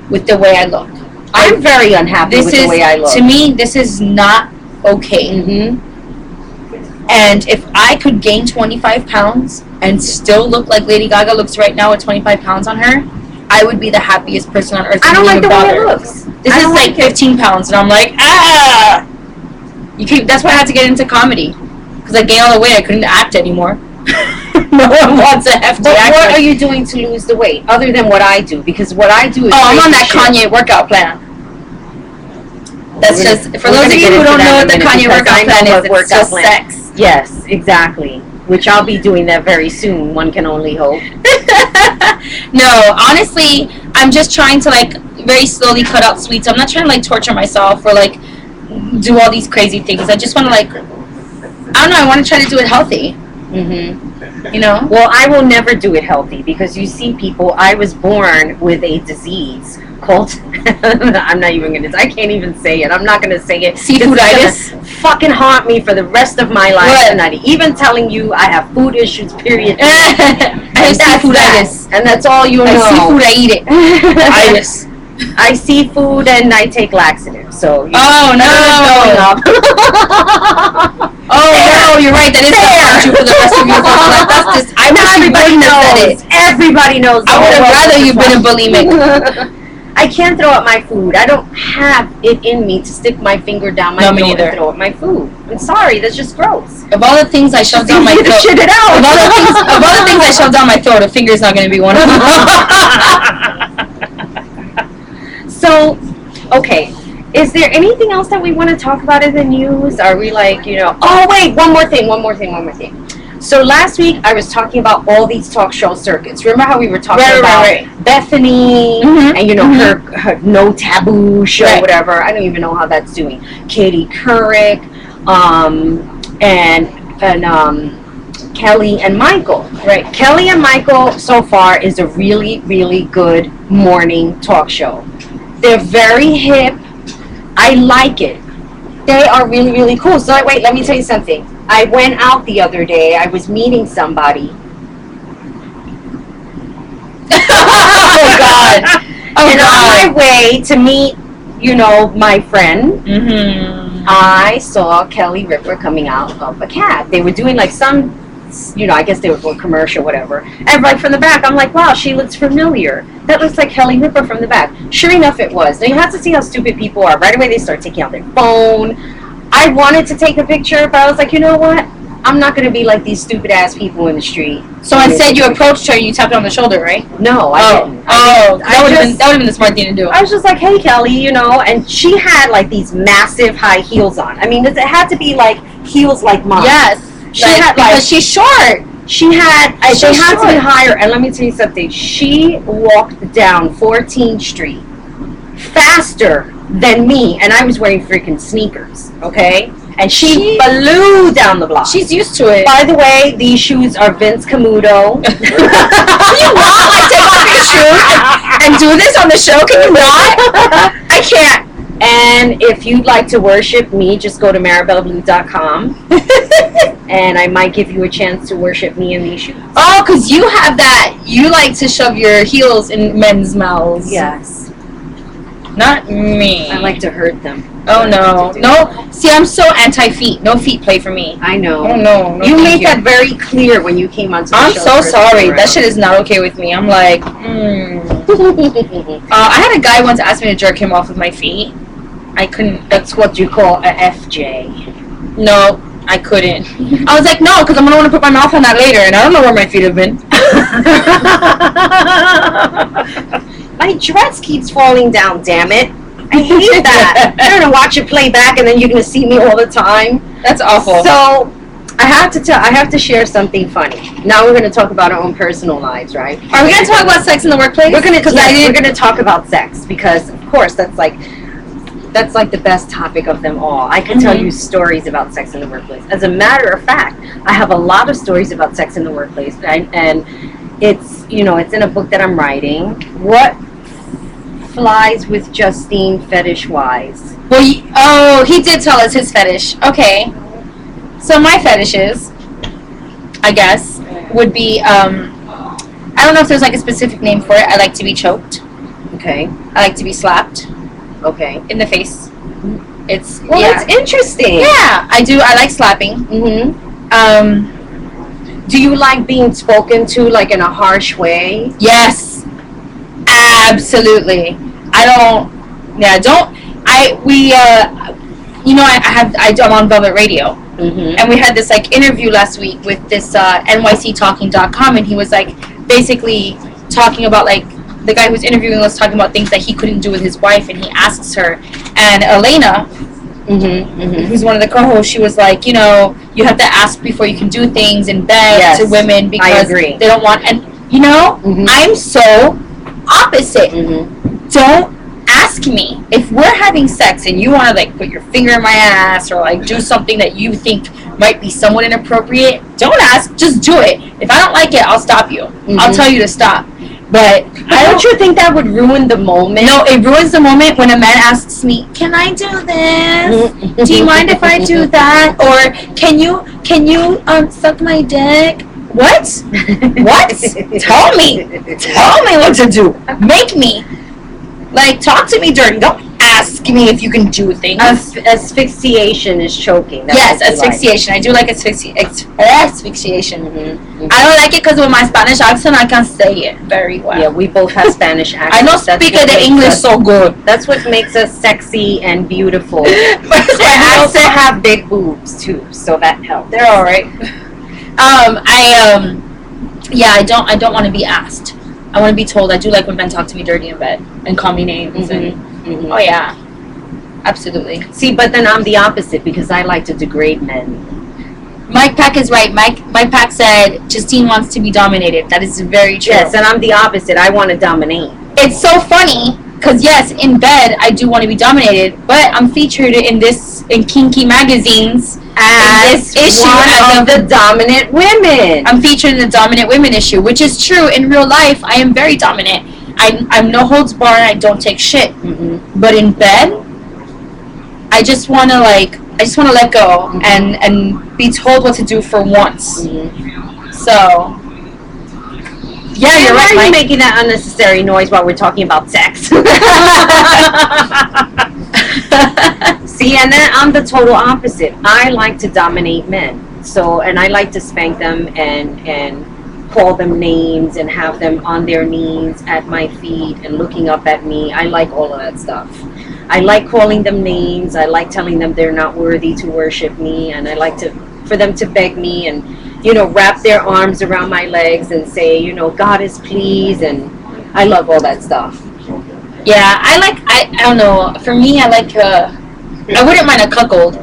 B: with the way I look.
A: I'm very unhappy with the way I look.
B: To me, this is not okay.
A: Mm-hmm.
B: And if I could gain 25 pounds and still look like Lady Gaga looks right now with 25 pounds on her, I would be the happiest person on earth.
A: I don't like the way it
B: bother.
A: looks.
B: This
A: I
B: is
A: don't
B: like
A: like it.
B: 15 pounds, and I'm like, ah. That's why I had to get into comedy, because I gained all the weight. I couldn't act anymore. No one wants a hefty
A: But
B: act.
A: what are you doing to lose the weight other than what I do? Because what I do is
B: I'm on that
A: crazy shit.
B: Kanye workout plan. That's
A: We're
B: just
A: gonna-
B: for
A: we're
B: those
A: gonna
B: of you
A: get
B: who
A: into
B: don't
A: that
B: know
A: in
B: what
A: a
B: the
A: minute,
B: Kanye
A: because
B: workout
A: I know
B: plan
A: what
B: is. It's
A: workout
B: just
A: plan.
B: sex.
A: Yes, exactly. Which I'll be doing that very soon. One can only hope.
B: No, honestly, I'm just trying to like very slowly cut out sweets. I'm not trying to like torture myself or like do all these crazy things. I just want to like, I don't know. I want to try to do it healthy.
A: Mm-hmm.
B: You know?
A: Well, I will never do it healthy because you see people. I was born with a disease called. I'm not even gonna. I can't even say it. I'm not gonna say it.
B: Seafooditis?
A: It's gonna fucking haunt me for the rest of my life.
B: What?
A: I'm not even telling you I have food issues. Period.
B: I have
A: That's
B: seafooditis.
A: that. And that's all you
B: I
A: know.
B: seafood, I eat it. Itis.
A: I see food and I take laxatives. So you
B: Oh
A: know,
B: no! Oh no, you're right. That is gonna haunt you for the rest of your life. That's just. I wish you
A: everybody
B: wouldn't have said
A: knows.
B: it.
A: Everybody knows.
B: I would have rather you been a bulimic.
A: I can't throw up my food. I don't have it in me to stick my finger down my
B: No, me
A: throat
B: neither.
A: and throw up my food. I'm sorry, that's just gross.
B: Of all the things I shoved down my
A: Easy to
B: throat,
A: shit it out.
B: of all the things I shoved down my throat, a finger's not gonna be one of them.
A: So, okay. Is there anything else that we want to talk about in the news? Are we like, oh wait, one more thing. So last week I was talking about all these talk show circuits. Remember how we were talking about
B: Right.
A: Bethany and her No Taboo show,
B: Right.
A: whatever. I don't even know how that's doing. Katie Couric, and Kelly and Michael.
B: Right.
A: Kelly and Michael so far is a really, really good morning talk show. They're very hip. I like it. They are really, really cool. So wait, let me tell you something. I went out the other day. I was meeting somebody.
B: Oh God. Oh
A: And on my
B: God.
A: way to meet, my friend,
B: Mm-hmm.
A: I saw Kelly Ripa coming out of a cab. They were doing like some, I guess they were for a commercial, whatever. And right from the back, I'm like, wow, she looks familiar. That looks like Kelly Ripa from the back. Sure enough, it was. Now you have to see how stupid people are. Right away, they start taking out their phone. I wanted to take a picture, but I was like, you know what? I'm not going to be like these stupid ass people in the street.
B: So instead, you approached her and you tapped her on the shoulder, right?
A: No, I didn't.
B: That would have been the smart thing to do.
A: I was just like, hey, Kelly, and she had like these massive high heels on. I mean, it had to be like heels like mine.
B: Yes.
A: She had
B: because she's short.
A: She had, they
B: She's
A: had to be
B: short.
A: higher. And let me tell you something. She walked down 14th Street faster than me, and I was wearing freaking sneakers, okay? And she flew down the block.
B: She's used to it.
A: By the way, these shoes are Vince Camuto.
B: Can you not like take off your shoes and do this on the show? Can you not? I can't.
A: And if you'd like to worship me, just go to marabelleblue.com. And I might give you a chance to worship me in these shoes.
B: Oh, because you have that. You like to shove your heels in men's mouths.
A: Yes.
B: Not me.
A: I like to hurt them.
B: Oh, no. No. See, I'm so anti-feet. No feet play for me.
A: I know.
B: Oh, no.
A: You
B: thank
A: made that very clear when you came onto the
B: I'm
A: show.
B: so
A: first
B: sorry.
A: time
B: That
A: around.
B: shit is not okay with me. I'm like, I had a guy once ask me to jerk him off with my feet. I couldn't.
A: That's what you call a FJ.
B: No, I couldn't. I was like, no, because I'm going to want to put my mouth on that later, and I don't know where my feet have been.
A: My dress keeps falling down, damn it. I hate that. You're going to watch it play back, and then you're going to see me all the time.
B: That's awful.
A: So, I have to share something funny. Now we're going to talk about our own personal lives, right?
B: Are we going to talk about sex in the workplace?
A: We're going to talk about sex because, of course, that's like the best topic of them all. I can tell you stories about sex in the workplace. As a matter of fact, I have a lot of stories about sex in the workplace, and it's it's in a book that I'm writing. What flies with Justine fetish wise?
B: Well, he did tell us his fetish. Okay. So my fetishes, I guess, would be, I don't know if there's like a specific name for it. I like to be choked.
A: Okay.
B: I like to be slapped
A: Okay.
B: in the face. It's,
A: That's interesting.
B: Yeah, I do. I like slapping.
A: Mm-hmm.
B: Um,
A: Do you like being spoken to like in a harsh way?
B: yes. Absolutely. I don't. Yeah, don't. I'm on Velvet Radio,
A: Mm-hmm.
B: and we had this like interview last week with this NYCTalking.com, and he was like basically talking about like the guy who's interviewing was talking about things that he couldn't do with his wife, and he asks her, and Elena,
A: Mm-hmm. Mm-hmm.
B: who's one of the co-hosts, she was like, you have to ask before you can do things in bed
A: Yes,
B: to women because
A: agree.
B: they don't want. And
A: Mhm.
B: I'm so opposite.
A: Mm-hmm.
B: Don't ask me if we're having sex and you want to like put your finger in my ass or like do something that you think might be somewhat inappropriate. Don't ask, just do it. If I don't like it, I'll stop you. I'll tell you to stop. But
A: Don't you think that would ruin the moment?
B: no, it ruins the moment when a man asks me, "Can I do this? Do you mind if I do that?" Or "Can you suck my dick?" What? What? Tell me what to do. Make me. Like, talk to me dirty. Don't ask me if you can do things.
A: Asphyxiation is choking. That's
B: Yes,
A: what you like.
B: asphyxiation. I do like asphyxiation.
A: Mhm.
B: I don't like it because with my Spanish accent, I can say it very well.
A: Yeah, we both have Spanish accents.
B: I don't
A: That's
B: speak
A: what
B: the
A: makes
B: English
A: us-
B: so good.
A: That's what makes us sexy and beautiful.
B: But
A: And we also have big boobs too, so that helps.
B: they're all right. I don't want to be asked. I want to be told. I do like when men talk to me dirty in bed and call me names. And
A: Mhm.
B: oh yeah, absolutely.
A: See, but then I'm the opposite because I like to degrade men.
B: Mike Pack is right. Mike Pack said Justine wants to be dominated. That is very true.
A: Yes, and I'm the opposite. I want to dominate.
B: It's so funny because yes, in bed I do want to be dominated, but I'm featured in kinky magazines
A: As
B: this issue
A: one of the dominant women.
B: I'm featured in the dominant women issue, which is true. In real life, I am very dominant. I'm no holds barred. I don't take shit.
A: Mhm.
B: But in bed, I just want to let go and be told what to do for once.
A: Mhm.
B: So, yeah, you're
A: Why
B: right,
A: are you
B: Mike.
A: making that unnecessary noise while we're talking about sex? See, and then I'm the total opposite. I like to dominate men. So, and I like to spank them and call them names and have them on their knees at my feet and looking up at me. I like all of that stuff. I like calling them names. I like telling them they're not worthy to worship me, and I like for them to beg me and wrap their arms around my legs and say, God is pleased, and I love all that stuff.
B: Yeah, I don't know. For me, I like I wouldn't mind a cuckold,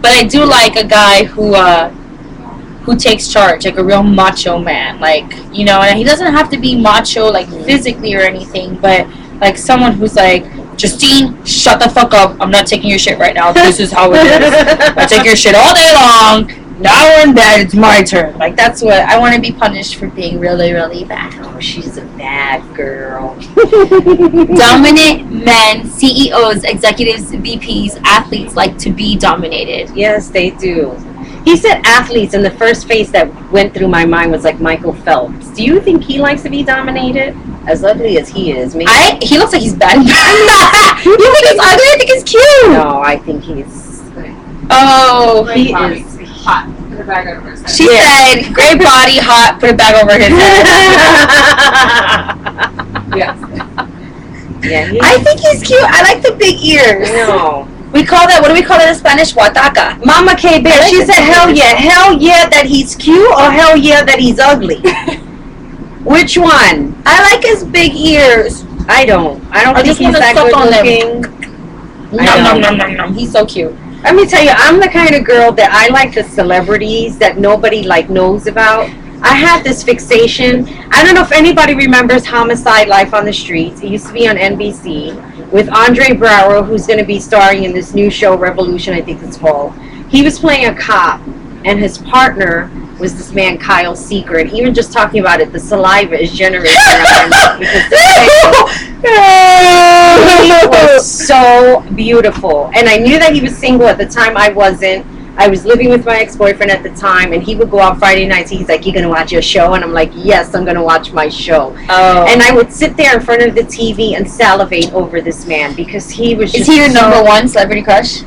B: but I do like a guy who takes charge, like a real macho man, like and he doesn't have to be macho like physically or anything, but like someone who's like, Justine, shut the fuck up. I'm not taking your shit right now. This is how it is. I take your shit all day long. Now we're in bed. It's my turn. Like, that's what I want to be punished for being really, really bad.
A: Oh, she's a bad girl.
B: Dominant men, CEOs, executives, VPs, athletes like to be dominated.
A: Yes, they do. He said athletes, and the first face that went through my mind was like Michael Phelps. Do you think he likes to be dominated? As ugly as he is, maybe.
B: He looks like he's bad. You think he's ugly? I think he's cute.
A: No, I think he's.
B: Oh,
A: He is.
C: Hot. Put a bag over his head.
B: she said, great body, hot, put it back over his head.
C: Yes.
A: Yeah, he
B: I think he's cute. I like the big ears.
A: No.
B: We call that, what do we call it in Spanish? Huataca.
A: Mama K Bear,
B: I like
A: she
B: it.
A: said, hell yeah that he's cute, or hell yeah that he's ugly. Which one?
B: I like his big ears.
A: I don't
B: I
A: think
B: just
A: he's
B: wanna
A: that
B: suck
A: good
B: on them.
A: looking.
B: Nom. He's so cute.
A: Let me tell you, I'm the kind of girl that I like the celebrities that nobody knows about. I have this fixation. I don't know if anybody remembers Homicide: Life on the Streets. It used to be on NBC with Andre Braugher, who's going to be starring in this new show, Revolution, I think it's called. He was playing a cop, and his partner was this man, Kyle Seeker. And even just talking about it, the saliva is generated around him because he was so beautiful. And I knew that he was single at the time. I wasn't. I was living with my ex-boyfriend at the time, and he would go out Friday nights. He's like, "You gonna watch your show?" And I'm like, "Yes, I'm gonna watch my show."
B: Oh.
A: And I would sit there in front of the TV and salivate over this man because he was just
B: Is he your
A: so-
B: number one celebrity crush?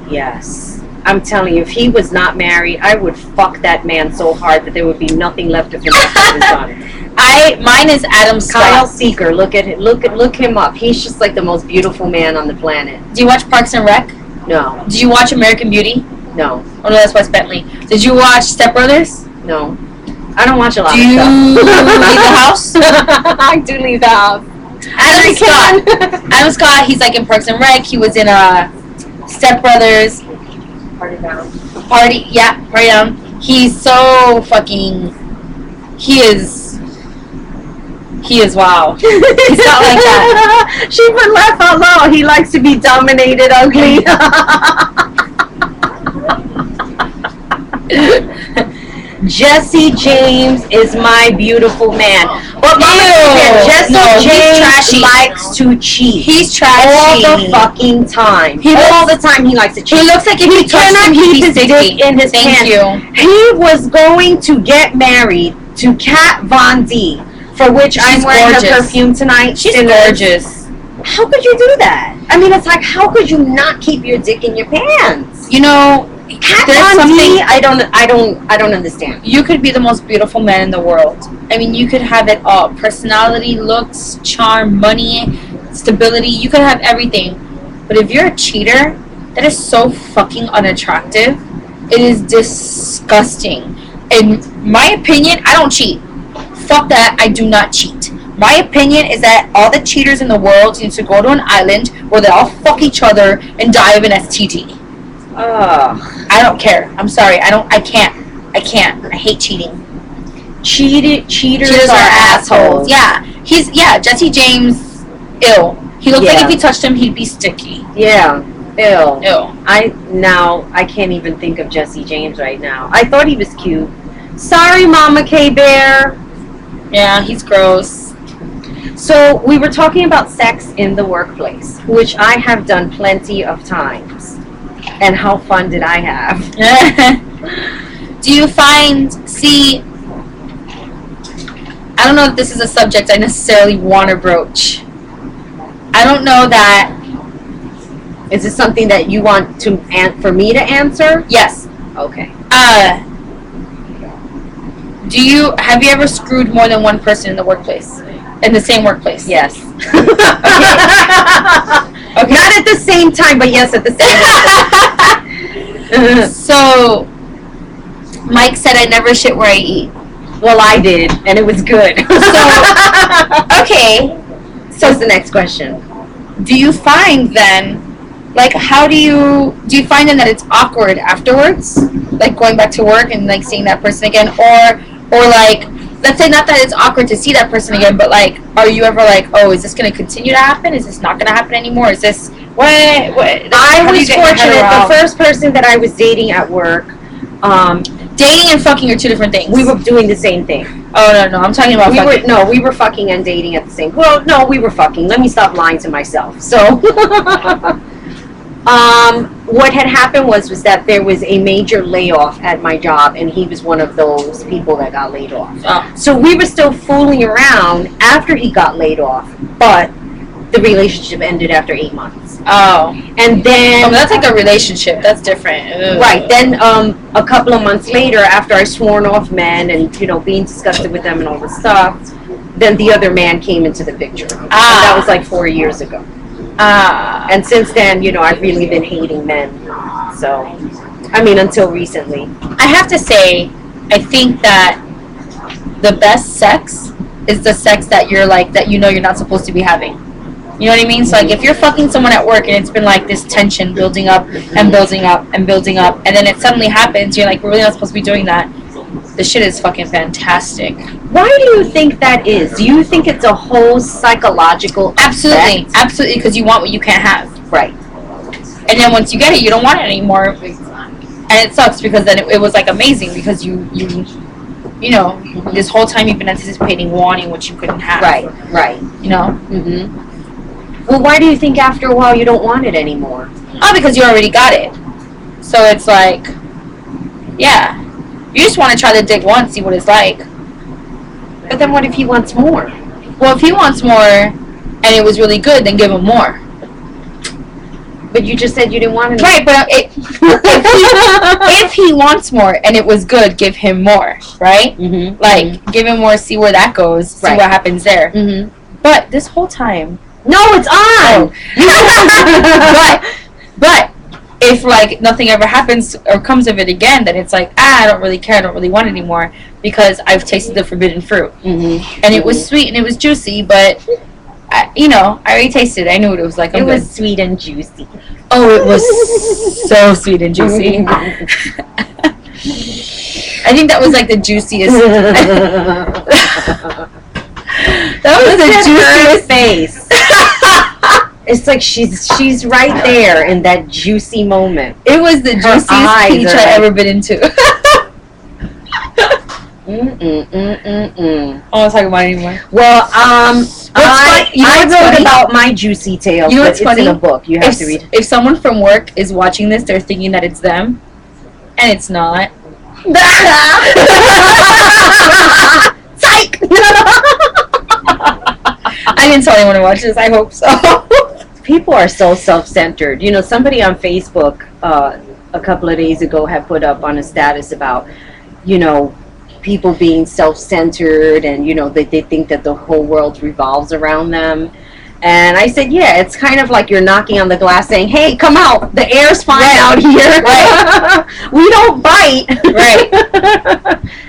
A: Yes. I'm telling you, if he was not married, I would fuck that man so hard that there would be nothing left of him after his son.
B: Mine is Adam
A: Kyle
B: Scott.
A: Seeker, look him up. He's just like the most beautiful man on the planet.
B: Do you watch Parks and Rec?
A: No,
B: Did you watch American Beauty?
A: no,
B: Oh no, that's Wes Bentley. Did you watch Step Brothers?
A: no. I don't watch a lot
B: Do you
A: of
B: leave
A: stuff.
B: the house?
A: I do leave the house.
B: Adam Scott. Adam Scott. He's like in Parks and Rec. He was in Step Brothers.
C: Party down.
B: Party Down. He's so fucking. He is wow. He's not like that.
A: She would laugh out loud. He likes to be dominated ugly. Jesse James is my beautiful man. But Jesse
B: he's
A: James
B: trashy.
A: likes to cheat.
B: He's trashy.
A: All the fucking time.
B: He
A: All the time he likes to cheat.
B: He looks like if he touched
A: cannot
B: him, he'd
A: keep
B: be
A: his
B: sticky.
A: dick in his
B: Thank
A: pants.
B: you.
A: He was going to get married to Kat Von D, for which I'm
B: She's
A: wearing
B: gorgeous.
A: her perfume tonight.
B: She's
A: Sinners.
B: gorgeous.
A: How could you do that? I mean, it's like, how could you not keep your dick in your pants?
B: You know,
A: Kat
B: there's
A: Von
B: something.
A: D, I don't understand.
B: You could be the most beautiful man in the world. I mean, you could have it all: personality, looks, charm, money, stability. You could have everything. But if you're a cheater, that is so fucking unattractive. It is disgusting. In my opinion, I don't cheat. Fuck that. I do not cheat. My opinion is that all the cheaters in the world need to go to an island where they all fuck each other and die of an STD.
A: Ugh.
B: I don't care. I'm sorry. I can't. I hate cheating.
A: Cheaters are
B: assholes. Yeah. Jesse James, ill. He looked like
A: Yeah.
B: if you touched him, he'd be sticky.
A: Yeah. Ew.
B: Ill.
A: I can't even think of Jesse James right now. I thought he was cute. Sorry, Mama K Bear.
B: Yeah, he's gross.
A: So we were talking about sex in the workplace, which I have done plenty of times. And how fun did I have?
B: Do you find, I don't know if this is a subject I necessarily want to broach. I don't know that.
A: Is it something that you want to for me to answer?
B: Yes.
A: Okay.
B: Have you ever screwed more than one person in the workplace? In the same workplace?
A: Yes.
B: Okay.
A: Not at the same time, but yes, at the same time.
B: So, Mike said I never shit where I eat.
A: Well, I did, and it was good.
B: Okay.
A: So, what's the next question?
B: Do you find then, like, how do you find then that it's awkward afterwards? Like, going back to work and, like, seeing that person again? Or like, let's say not that it's awkward to see that person again, but, like, are you ever like, oh, is this going to continue to happen? Is this not going to happen anymore? Is this, what?
A: I was fortunate. The first person that I was dating at work,
B: dating and fucking are two different things.
A: we were doing the same thing.
B: Oh, no, I'm talking about fucking.
A: We were fucking and dating at the same. Well, no, we were fucking. Let me stop lying to myself. So, what had happened was that there was a major layoff at my job, and he was one of those people that got laid off.
B: Oh.
A: So we were still fooling around after he got laid off, but the relationship ended after 8 months.
B: Oh.
A: And then...
B: Oh, that's like a relationship. That's different. Ugh.
A: Right. Then a couple of months later, after I sworn off men and, being disgusted with them and all this stuff, then the other man came into the picture. And that was like 4 years ago. And since then, I've really been hating men. So, until recently.
B: I have to say, I think that the best sex is the sex that you're like, that you're not supposed to be having. You know what I mean? So, like, if you're fucking someone at work and it's been, like, this tension building up and building up and building up, and then it suddenly happens, you're like, we're really not supposed to be doing that. The shit is fucking fantastic.
A: Why do you think that is? Do you think it's a whole psychological
B: Absolutely.
A: effect?
B: Absolutely, because you want what you can't have.
A: Right.
B: And then once you get it, you don't want it anymore. And it sucks because then it was, like, amazing because you this whole time you've been anticipating wanting what you couldn't have.
A: Right.
B: You know?
A: Mm-hmm. Well, why do you think after a while you don't want it anymore?
B: Oh, because you already got it. So it's like, yeah. You just want to try the dick once, see what it's like.
A: But then what if he wants more?
B: Well, if he wants more and it was really good, then give him more.
A: But you just said you didn't want it.
B: Right, but if he wants more and it was good, give him more, right?
A: Mm-hmm.
B: Like, give him more, see where that goes, see
A: Right.
B: what happens there.
A: Mm-hmm.
B: But this whole time,
A: No, it's on.
B: but if like nothing ever happens or comes of it again, then it's like, I don't really care, I don't really want it anymore because I've tasted the forbidden fruit,
A: Mm-hmm.
B: and it was sweet and it was juicy, but I already tasted it. I knew what it was like.
A: It was sweet and juicy.
B: Oh, it was so sweet and juicy. I think that was like the juiciest. That was the juiciest
A: face. It's like she's right there in that juicy moment.
B: It was the juiciest peach I've ever been into. I don't want to talk about it anymore.
A: Well, I wrote about my juicy tales.
B: You know
A: but
B: what's
A: it's
B: funny?
A: in a book. You have to read.
B: If someone from work is watching this, they're thinking that it's them, and it's not.
A: Psych!
B: I didn't tell anyone to watch this. I hope so.
A: People are so self-centered. You know, somebody on Facebook a couple of days ago had put up on a status about, you know, people being self-centered and, you know, they think that the whole world revolves around them. And I said, yeah, it's kind of like you're knocking on the glass saying, hey, come out. The air's fine out here.
B: Right.
A: We don't bite.
B: Right.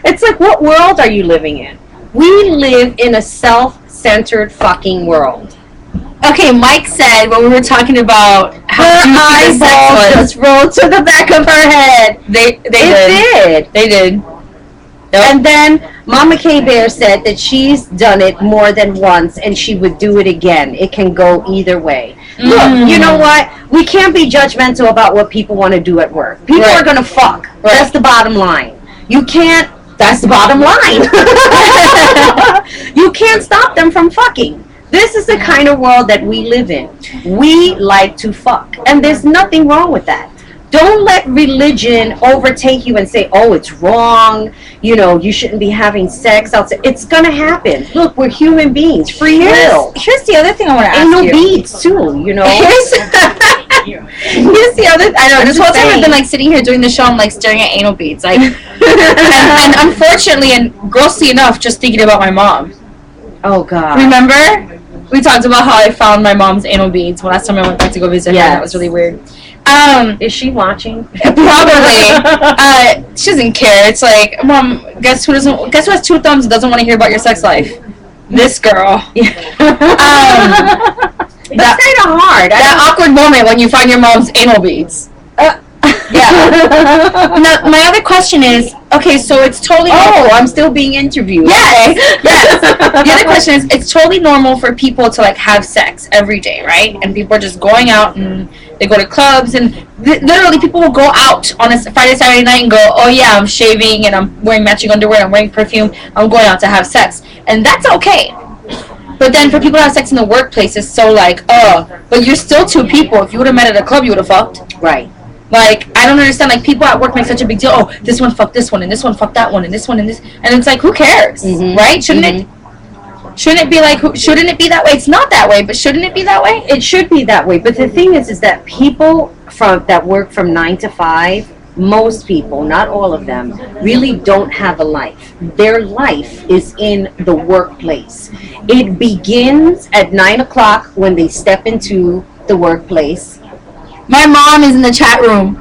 A: It's like, what world are you living in? We live in a self-centered fucking world.
B: Okay, Mike said when we were talking about how
A: Her
B: juicy the sex
A: eyeball
B: was,
A: just rolled to the back of her head.
B: they
A: It
B: did.
A: did.
B: They did.
A: And then Mama K Bear said that she's done it more than once and she would do it again. It can go either way. Look, you know what? We can't be judgmental about what people want to do at work. People
B: Right.
A: are going to fuck.
B: Right.
A: That's the bottom line. You can't, that's the bottom line. You can't stop them from fucking. This is the kind of world that we live in. We like to fuck. And there's nothing wrong with that. Don't let religion overtake you and say, oh, it's wrong. You know, you shouldn't be having sex outside. It's going to happen. Look, we're human beings. Free will.
B: Here's the other thing I want to ask
A: Anal
B: you.
A: beads, too, you know.
B: Here's the other. I know.
A: I'm
B: This
A: just
B: whole time I've
A: saying.
B: been like sitting here doing the show. I'm like staring at anal beads, like, and unfortunately and grossly enough, just thinking about my mom.
A: Oh, God.
B: Remember, we talked about how I found my mom's anal beads last time I went back to go visit her.
A: Yes.
B: That was really weird.
A: Is she watching?
B: Probably. She doesn't care. It's like, Mom, guess who has 2 thumbs and doesn't want to hear about your sex life? This girl.
A: That's kind of hard.
B: That awkward moment when you find your mom's anal beads. Yeah. Now, my other question is, okay, so it's totally
A: Oh, I'm still being interviewed.
B: Yes, yes. The other question is, it's totally normal for people to like have sex every day, right? And people are just going out and they go to clubs and literally people will go out on a Friday, Saturday night and go, oh yeah, I'm shaving and I'm wearing matching underwear and I'm wearing perfume. I'm going out to have sex. And that's okay. But then for people to have sex in the workplace, it's so like, oh, but you're still 2 people. If you would have met at a club, you would have fucked.
A: Right.
B: Like, I don't understand. Like, people at work make such a big deal. Oh, this one fucked this one, and this one fucked that one, and this one, and this. And it's like, who cares?
A: Mhm.
B: Right? Shouldn't it be like, shouldn't it be that way? It's not that way, but shouldn't it be that way?
A: It should be that way. But the thing is that people that work from 9 to 5, most people, not all of them, really don't have a life. Their life is in the workplace. It begins at 9 o'clock when they step into the workplace.
B: My mom is in the chat room.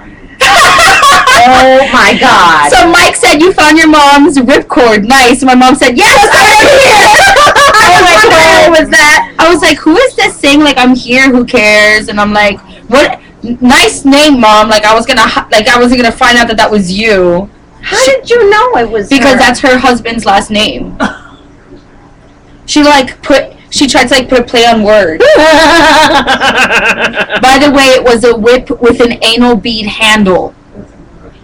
A: Oh my God.
B: So Mike said you found your mom's ripcord. Nice. And my mom said, yes, I'm here. Oh my God, what was that? I was like, who is this saying, like, I'm here, who cares? And I'm like, what? Nice name, Mom. Like, I wasn't gonna find out that was you.
A: How did you know it was
B: Because
A: her?
B: that's her husband's last name. She tried to like put a play on words. By the way, it was a whip with an anal bead handle.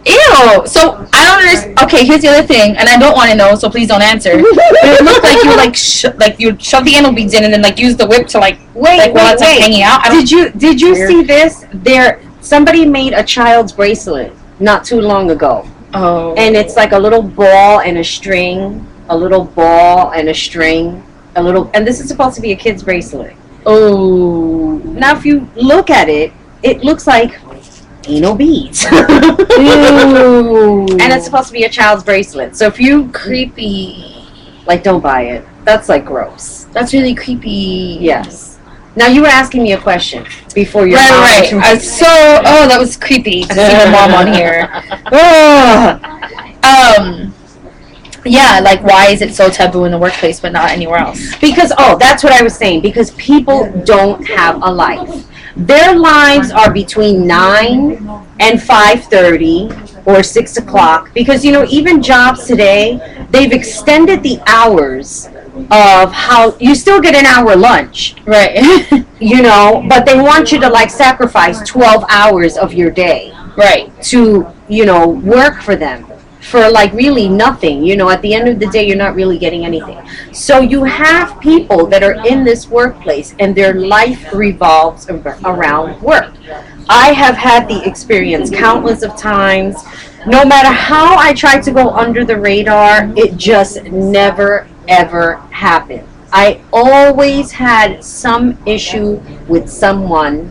B: Ew. So I don't understand. Okay, here's the other thing, and I don't want to know, so please don't answer. But it looked like you you shove the anal beads in and then like use the whip to while it's like hanging out.
A: Did you see this? Somebody made a child's bracelet not too long ago.
B: Oh.
A: And it's like a little ball and a string, and this is supposed to be a kid's bracelet.
B: Oh.
A: Now, if you look at it, it looks like anal beads.
B: Ooh.
A: And it's supposed to be a child's bracelet. So if you,
B: creepy.
A: like, don't buy it. That's, like, gross.
B: That's really creepy.
A: Yes. Now, you were asking me a question before your
B: Right. That was creepy to see your mom on here. Yeah, like, why is it so taboo in the workplace but not anywhere else?
A: Because, that's what I was saying. Because people don't have a life. Their lives are between 9 and 5:30 or 6 o'clock. Because, even jobs today, they've extended the hours of how you still get an hour lunch.
B: Right.
A: But they want you to, like, sacrifice 12 hours of your day.
B: Right.
A: To, work for them. For, like, really nothing. At the end of the day, you're not really getting anything. So you have people that are in this workplace and their life revolves around work. I have had the experience countless of times. No matter how I tried to go under the radar, it just never, ever happened. I always had some issue with someone,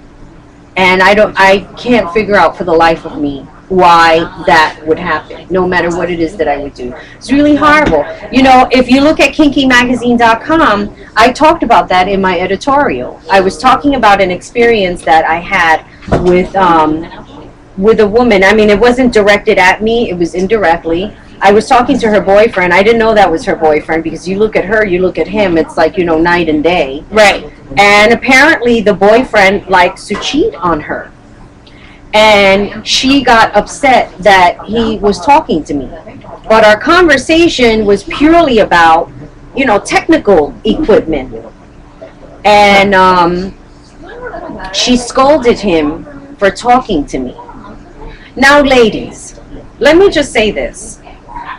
A: and I can't figure out for the life of me why that would happen, no matter what it is that I would do. It's really horrible. If you look at kinkymagazine.com, I talked about that in my editorial. I was talking about an experience that I had with a woman. I mean, it wasn't directed at me, it was indirectly. I was talking to her boyfriend. I didn't know that was her boyfriend, because you look at her, you look at him, it's like, night and day.
B: Right.
A: And apparently the boyfriend likes to cheat on her. And she got upset that he was talking to me. But our conversation was purely about, technical equipment. And she scolded him for talking to me. Now, ladies, let me just say this.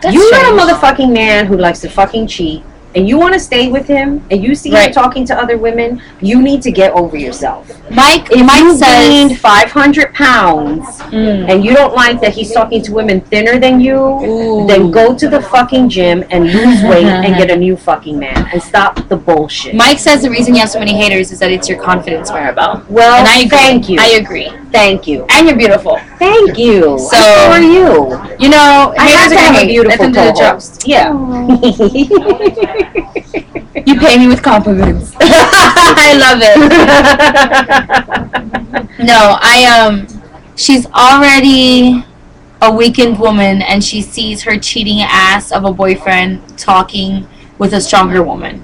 A: You got a motherfucking man who likes to fucking cheat, and you want to stay with him, and you see him talking to other women, you need to get over yourself.
B: Mike
A: If
B: says,
A: you gained 500 pounds and you don't like that he's talking to women thinner than you, then go to the fucking gym and lose weight and get a new fucking man and stop the bullshit.
B: Mike says the reason you have so many haters is that it's your confidence, Marabelle.
A: Well,
B: and I agree.
A: Thank you.
B: I agree.
A: Thank you.
B: And you're beautiful.
A: Thank you.
B: So
A: are you.
B: I
A: have to have a beautiful
B: Nothing to the joke.
A: co-host. Yeah.
B: You pay me with compliments. I love it. No, she's already a weakened woman, and she sees her cheating ass of a boyfriend talking with a stronger woman.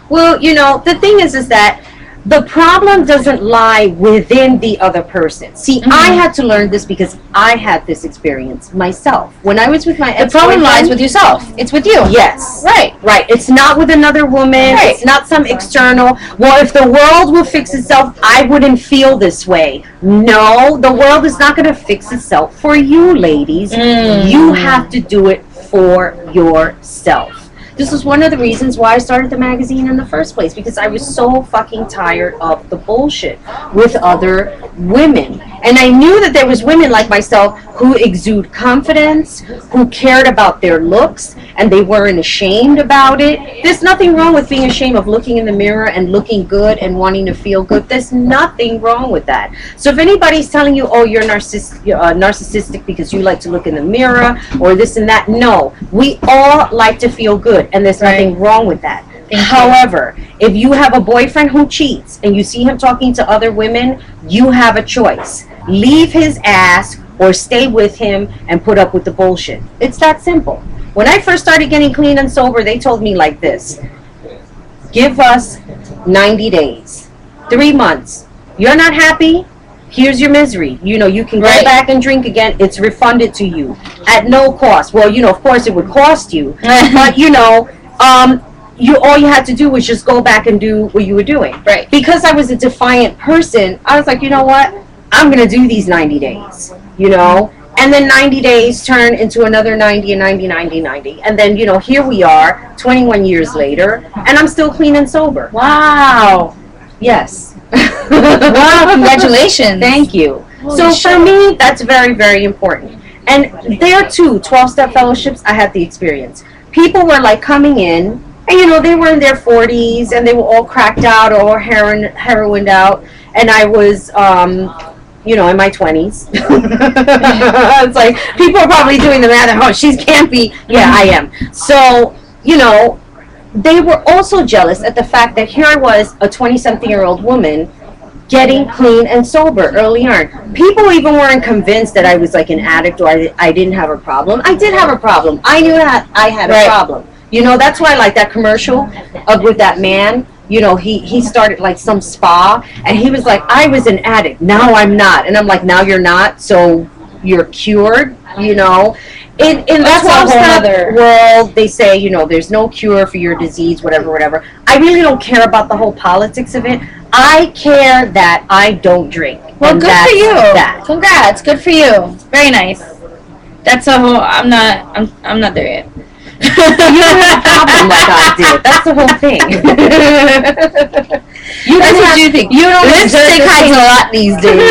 A: Well, the thing is that the problem doesn't lie within the other person. See, I had to learn this because I had this experience myself. When I was with my ex-boyfriend,
B: the problem lies with yourself. It's with you.
A: Yes.
B: Right.
A: It's not with another woman.
B: Right.
A: It's not some external. Well, if the world will fix itself, I wouldn't feel this way. No, the world is not going to fix itself for you, ladies. You have to do it for yourself. This was one of the reasons why I started the magazine in the first place, because I was so fucking tired of the bullshit with other women. And I knew that there was women like myself who exude confidence, who cared about their looks, and they weren't ashamed about it. There's nothing wrong with being ashamed of looking in the mirror and looking good and wanting to feel good. There's nothing wrong with that. So if anybody's telling you, oh, you're narcissistic because you like to look in the mirror or this and that, no. We all like to feel good, and there's nothing wrong with that. However, if you have a boyfriend who cheats and you see him talking to other women, you have a choice. Leave his ass or stay with him and put up with the bullshit. It's that simple. When I first started getting clean and sober, they told me like this: give us 90 days, 3 months. You're not happy? Here's your misery. You can go back and drink again. It's refunded to you at no cost. Well, of course it would cost you, but all you had to do was just go back and do what you were doing.
B: Right.
A: Because I was a defiant person, I was like, you know what? I'm going to do these 90 days, And then 90 days turn into another 90 and 90, 90, 90. And then, here we are, 21 years later, and I'm still clean and sober.
B: Wow.
A: Yes.
B: Wow, congratulations.
A: Thank you.
B: Holy
A: so
B: shit.
A: for me, that's very, very important. And there too, 12-step fellowships, I had the experience. People were like coming in, and they were in their 40s, and they were all cracked out or heroined out. And I was, in my 20s. It's like, people are probably doing the math, oh, she can't be. Yeah, I am. So, they were also jealous at the fact that here I was, a 20-something-year-old woman, getting clean and sober early on. People even weren't convinced that I was like an addict or I didn't have a problem. I did have a problem. I knew that I had a problem. That's why, like, that commercial with that man, he started like some spa, and he was like, I was an addict, now I'm not. And I'm like, now you're not, so you're cured, In the 12-step world, they say, there's no cure for your disease, whatever. I really don't care about the whole politics of it. I care that I don't drink.
B: Well, good for you. Congrats, good for you. Very nice. That's a whole. I'm not there yet.
A: You don't have a problem like I did. That's the whole thing.
B: That's what you think.
A: You don't
B: lipstick hides a lot these days.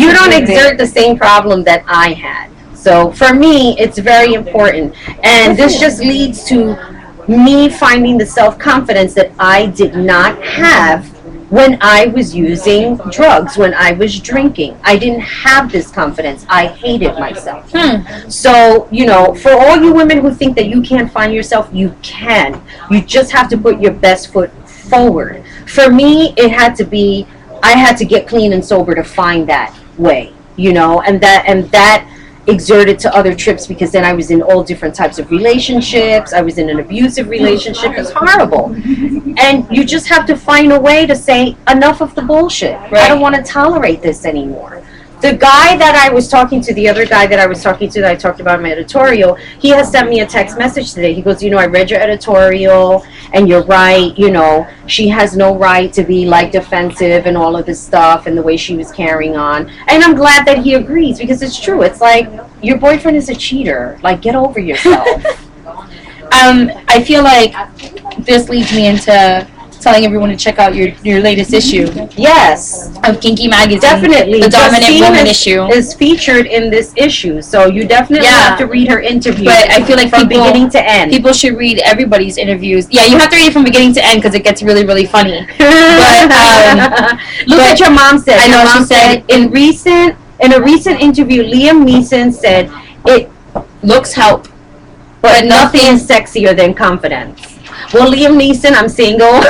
A: You don't exert the same problem that I had. So for me, it's very important, and this just leads to me finding the self-confidence that I did not have when I was using drugs, when I was drinking. I didn't have this confidence. I hated myself. So, for all you women who think that you can't find yourself, you can. You just have to put your best foot forward. For me, it had to be, I had to get clean and sober to find that way, and that exerted to other trips, because then I was in all different types of relationships. I was in an abusive relationship. It's horrible. And you just have to find a way to say, enough of the bullshit. Right. I don't want to tolerate this anymore. The guy that I was talking to, the other guy that I was talking to that I talked about in my editorial, he has sent me a text message today. He goes, I read your editorial, and you're right, she has no right to be, like, defensive and all of this stuff and the way she was carrying on. And I'm glad that he agrees, because it's true. It's like, your boyfriend is a cheater. Like, get over yourself.
B: I feel like this leads me into telling everyone to check out your latest issue.
A: Yes.
B: Of Kinky Magazine.
A: Definitely.
B: The dominant woman issue
A: is featured in this issue, so you definitely have to read her interview.
B: But I feel like
A: from beginning to end.
B: People should read everybody's interviews. Yeah, you have to read it from beginning to end because it gets really, really funny. But
A: look at your mom said.
B: I know, she said
A: in a recent interview, Liam Neeson said it
B: looks help,
A: but nothing is sexier than confidence. Well, Liam Neeson, I'm single.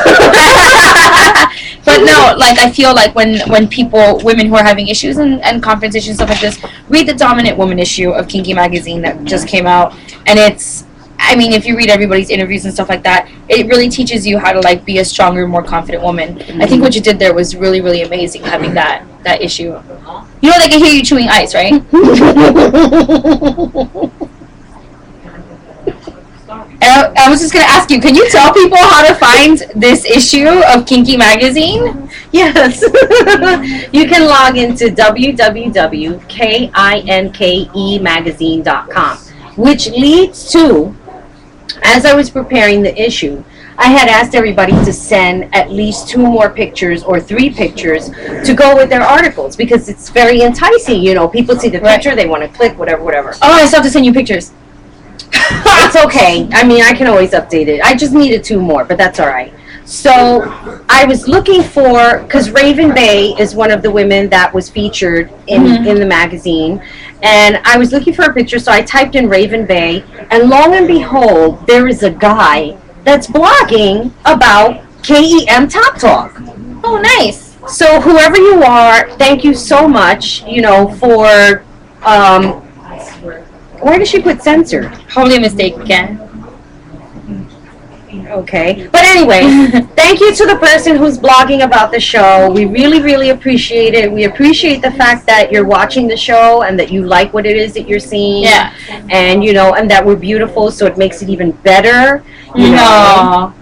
B: But no, like, I feel like when women who are having issues and confrontations, stuff like this, read the Dominant Woman issue of Kinky Magazine that just came out. And if you read everybody's interviews and stuff like that, it really teaches you how to, like, be a stronger, more confident woman. Mm-hmm. I think what you did there was really, really amazing, having that issue. They can hear you chewing ice, right? I was just going to ask you, can you tell people how to find this issue of Kinky Magazine?
A: Yes. You can log into www.kinkemagazine.com, which leads to, as I was preparing the issue, I had asked everybody to send at least 2 more pictures or 3 pictures to go with their articles, because it's very enticing. People see the picture, they want to click, whatever.
B: Oh, I still have to send you pictures.
A: It's okay. I can always update it. I just needed 2 more, but that's all right. So I was looking for, because Raven Bay is one of the women that was featured in the magazine, and I was looking for a picture, so I typed in Raven Bay, and lo and behold, there is a guy that's blogging about KEM Top Talk.
B: Oh, nice.
A: So whoever you are, thank you so much, for... where did she put censored?
B: Probably a mistake again.
A: Okay. But anyway, thank you to the person who's blogging about the show. We really, really appreciate it. We appreciate the fact that you're watching the show and that you like what it is that you're seeing.
B: Yeah.
A: And, and that we're beautiful, so it makes it even better. You know.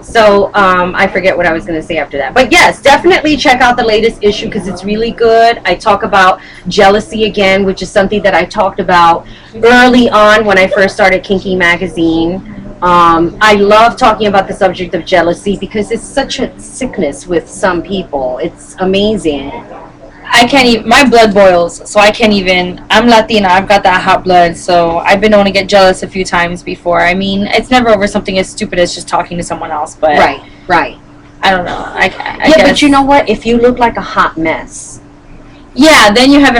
A: So, I forget what I was going to say after that. But yes, definitely check out the latest issue because it's really good. I talk about jealousy again, which is something that I talked about early on when I first started Kinky Magazine. I love talking about the subject of jealousy because it's such a sickness with some people. It's amazing.
B: I can't even, my blood boils, so I can't even, I'm Latina, I've got that hot blood, so I've been known to get jealous a few times before. It's never over something as stupid as just talking to someone else, but...
A: Right.
B: I don't know. I
A: Yeah,
B: guess.
A: but you know what? If you look like a hot mess,
B: Yeah, then you have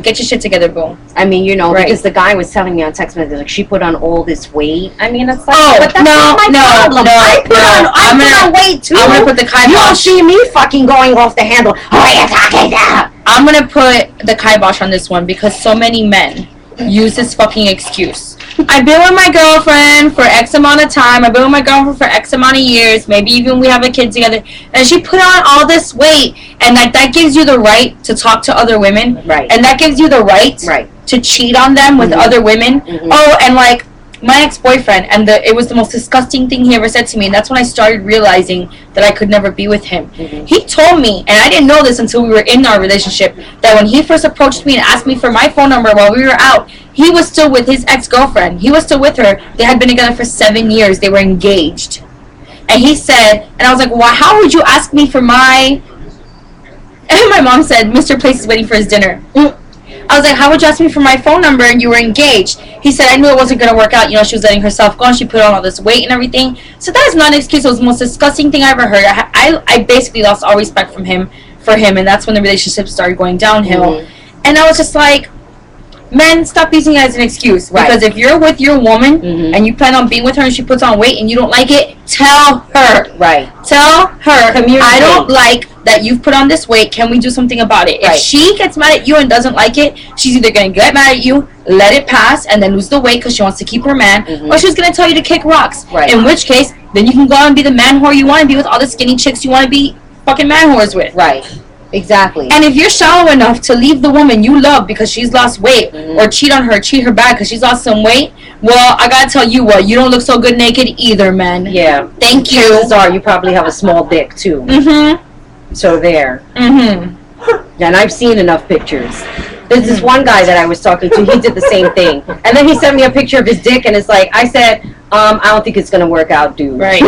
B: get your shit together, boo.
A: I mean, you know,
B: Right.
A: because the guy was telling me on text message, like, she put on all this weight. I mean, it's like,
B: Oh,
A: but that's not my problem. I put on weight too.
B: I'm gonna put the
A: You don't
B: kibosh.
A: see me fucking going off the handle. Who are you talking to?
B: I'm gonna put the kibosh on this one because so many men use this fucking excuse. I've been with my girlfriend for X amount of time. I've been with my girlfriend for X amount of years. Maybe even we have a kid together. And she put on all this weight. And that gives you the right to talk to other women.
A: Right.
B: And that gives you the right to cheat on them with other women. Oh, and like my ex-boyfriend, and it was the most disgusting thing he ever said to me. And that's when I started realizing that I could never be with him. He told me, and I didn't know this until we were in our relationship, that when he first approached me and asked me for my phone number while we were out, he was still with his ex-girlfriend. He was still with her. They had been together for 7 years. They were engaged. And he said, and I was like, well, how would you ask me for my... And my mom said, Mr. Place is waiting for his dinner. I was like, how would you ask me for my phone number and you were engaged? He said, I knew it wasn't going to work out. You know, she was letting herself go and she put on all this weight and everything. So that is not an excuse. It was the most disgusting thing I ever heard. I basically lost all respect for him. And that's when the relationship started going downhill. And I was just like, men, stop using it as an excuse.
A: Right.
B: Because if you're with your woman and you plan on being with her and she puts on weight and you don't like it, tell her.
A: Right.
B: Tell her,
A: Communicate.
B: I don't like that you've put on this weight. Can we do something about it?
A: Right.
B: If she gets mad at you and doesn't like it, she's either going to get mad at you, let it pass, and then lose the weight because she wants to keep her man, or she's going to tell you to kick rocks.
A: Right.
B: In which case, then you can go out and be the man whore you want to be with all the skinny chicks you want to be fucking man whores with.
A: Right. Exactly.
B: And if you're shallow enough to leave the woman you love because she's lost weight, or cheat on her, treat her bad because she's lost some weight, well, I gotta tell you what, you don't look so good naked either, man.
A: Yeah.
B: Thank you.
A: Chances are you probably have a small dick too. So there. And I've seen enough pictures. There's this one guy that I was talking to, he did the same thing. And then he sent me a picture of his dick and it's like, I said, I don't think it's gonna work out, dude.
B: Right.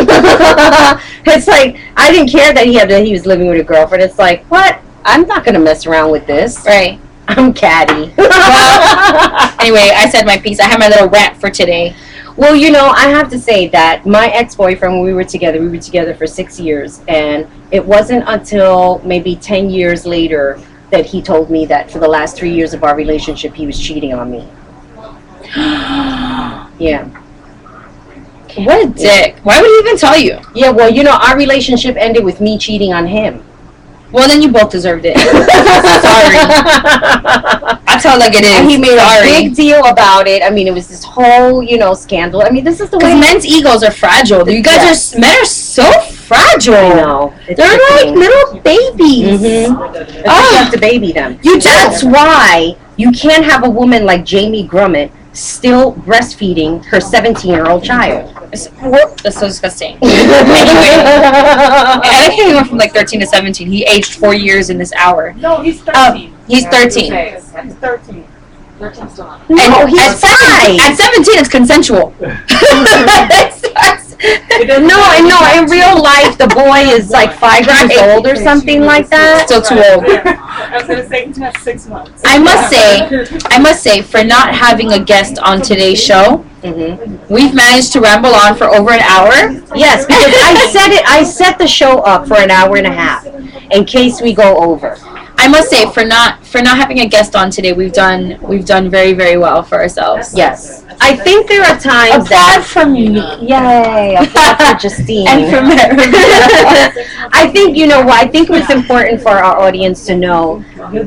A: It's like, I didn't care that he was living with a girlfriend. It's like, what? I'm not gonna mess around with this.
B: Right.
A: I'm catty.
B: Well, anyway, I said my piece. I had my little rant for today.
A: Well, you know, I have to say that my ex-boyfriend, when we were together for 6 years, and it wasn't until maybe 10 years later that he told me that for the last 3 years of our relationship, he was cheating on me. Yeah.
B: What a dick. Why would he even tell you?
A: Yeah, well, you know, our relationship ended with me cheating on him.
B: Well, then you both deserved it. Sorry. I tell like it is.
A: And he made
B: Sorry.
A: a big deal about it. I mean, it was this whole, you know, scandal. I mean, this is the way...
B: Because men's egos are fragile. You guys men are so fragile.
A: I know. It's
B: They're
A: sickening.
B: like little babies.
A: That's why you have to baby them. That's why you can't have a woman like Jamie Grummet still breastfeeding her 17-year-old child.
B: That's so disgusting. Anyway, I think he went from like 13 to 17. He aged 4 years in this hour.
C: No, he's 13.
B: He's 13.
C: He's 13. 13 still on.
A: No, he's
B: at 17,
A: 5.
B: at 17, it's consensual.
A: No, in real life, the boy is like 5 years old or something like that.
B: Still too old.
C: I was gonna say he's got 6 months.
B: I must say, for not having a guest on today's show, we've managed to ramble on for over an hour.
A: Yes, because I set the show up for an hour and a half in case we go over.
B: I must say, for not having a guest on today, we've done very, very well for ourselves.
A: Yes. I think there are times
B: Apart from me.
A: Yay, apart for Justine.
B: And for
A: I think, you know what, I think it's important for our audience to know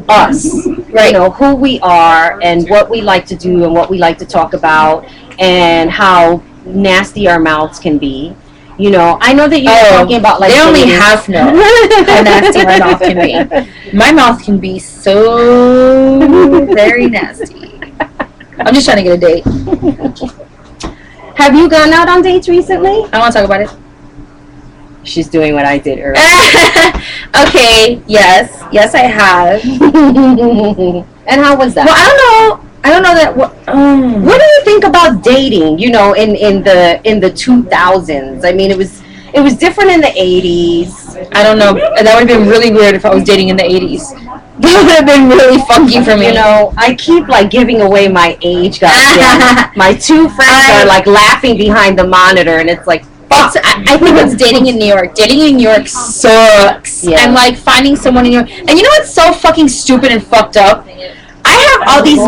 A: us, right? You know, who we are and what we like to do and what we like to talk about and how nasty our mouths can be. You know, I know that you're talking about like...
B: They only half know how nasty my mouth can be. My mouth can be so very nasty. I'm just trying to get a date.
A: Have you gone out on dates recently?
B: I want to talk about it.
A: She's doing what I did earlier.
B: Okay, yes, I have.
A: And how was that?
B: Well, I don't know that.
A: What do you think about dating? You know, in the 2000s. I mean, it was different in the 80s.
B: I don't know. That would have been really weird if I was dating in the 80s. That would have been really funky for me.
A: You know, I keep like giving away my age, goddamn. My 2 friends are like laughing behind the monitor, and it's like,
B: I think it's dating in New York. Dating in New York sucks.
A: Yeah.
B: And like finding someone in New York. And you know what's so fucking stupid and fucked up? I have all these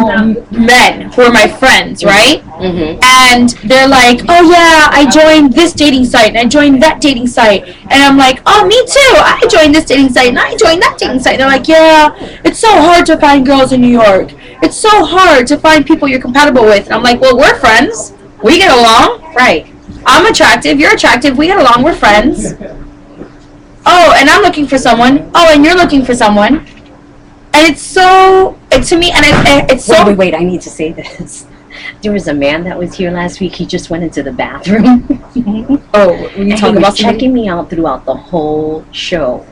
B: men who are my friends, right?
A: Mm-hmm.
B: And they're like, oh yeah, I joined this dating site and I joined that dating site. And I'm like, oh, me too. I joined this dating site and I joined that dating site. And they're like, yeah, it's so hard to find girls in New York. It's so hard to find people you're compatible with. And I'm like, well, we're friends. We get along.
A: Right.
B: I'm attractive. You're attractive. We get along. We're friends. Oh, and I'm looking for someone. Oh, and you're looking for someone. And it's so, to me, and it's so...
A: Wait, I need to say this. There was a man that was here last week. He just went into the bathroom.
B: Oh, when you talk about
A: checking me out throughout the whole show.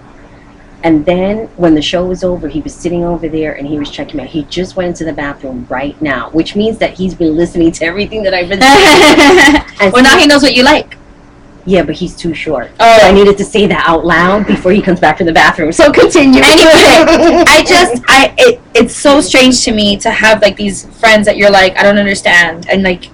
A: And then when the show was over, he was sitting over there and he was checking me out. He just went into the bathroom right now, which means that he's been listening to everything that I've been saying.
B: Well, now he knows what you like.
A: Yeah, but he's too short.
B: Oh.
A: So I needed to say that out loud before he comes back from the bathroom. So continue.
B: Anyway, it's so strange to me to have like these friends that you're like, I don't understand, and like,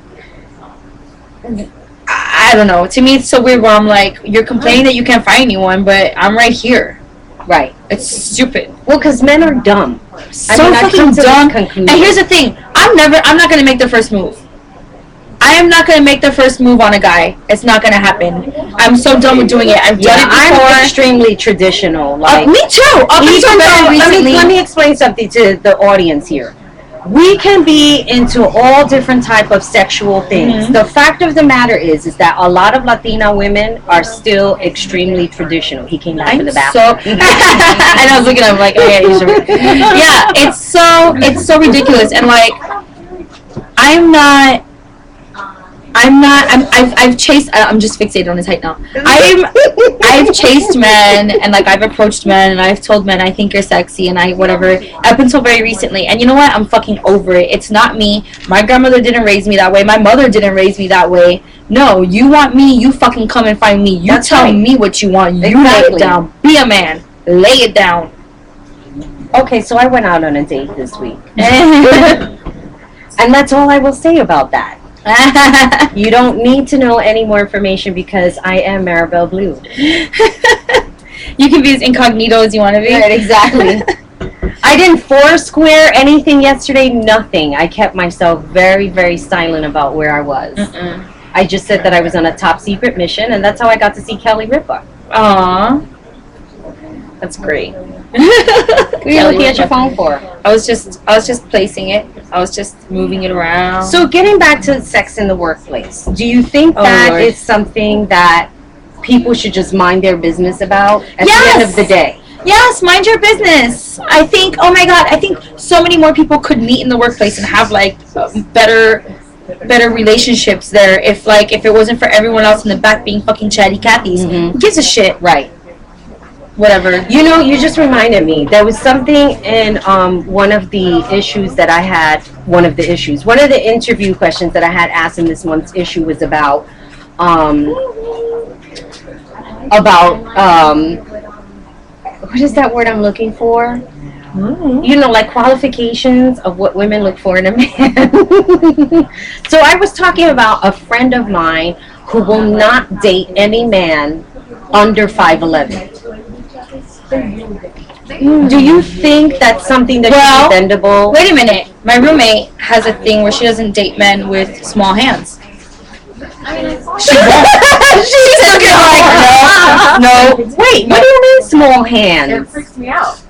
B: I don't know. To me, it's so weird where I'm like, you're complaining that you can't find anyone, but I'm right here.
A: Right.
B: It's stupid.
A: Well, because men are dumb.
B: So fucking dumb. And here's the thing: I'm not gonna make the first move. I am not going to make the first move on a guy. It's not going to happen. I'm so done with doing it. I've done it before.
A: I'm extremely traditional. Like,
B: me too.
A: Let me explain something to the audience here. We can be into all different type of sexual things. Mm-hmm. The fact of the matter is that a lot of Latina women are still extremely traditional. He came back to the bathroom.
B: And I was looking at him like, oh yeah, you should. Yeah, it's so ridiculous. And like, I've chased, I'm just fixated on his height now. I've chased men, and like I've approached men, and I've told men I think you're sexy, and whatever, up until very recently. And you know what? I'm fucking over it. It's not me. My grandmother didn't raise me that way. My mother didn't raise me that way. No, you want me, you fucking come and find me. You tell me what you want. You lay it down. Be a man. Lay it down.
A: Okay, so I went out on a date this week. And that's all I will say about that. You don't need to know any more information because I am Marabelle Blue.
B: You can be as incognito as you want to be.
A: Right, exactly. I didn't foursquare anything yesterday, nothing. I kept myself very, very silent about where I was. I just said that I was on a top secret mission, and that's how I got to see Kelly Ripa.
B: Aww. That's great.
A: What are you looking at your phone for?
B: I was just placing it. I was just moving it around.
A: So getting back to sex in the workplace, do you think that is something that people should just mind their business about at the end of the day?
B: Yes, mind your business. I think, oh my God, I think so many more people could meet in the workplace and have like better relationships there if it wasn't for everyone else in the back being fucking chatty Cathy's. Who gives a shit?
A: Right.
B: Whatever.
A: You know, you just reminded me. There was something in one of the issues that I had, one of the interview questions that I had asked in this month's issue was about what is that word I'm looking for? You know, like qualifications of what women look for in a man. So I was talking about a friend of mine who will not date any man under 5'11". Do you think that's something that is bendable?
B: Wait a minute. My roommate has a thing where she doesn't date men with small hands. She won't. She's looking like, no.
A: Wait, what do you mean small hands?
C: It freaks me out.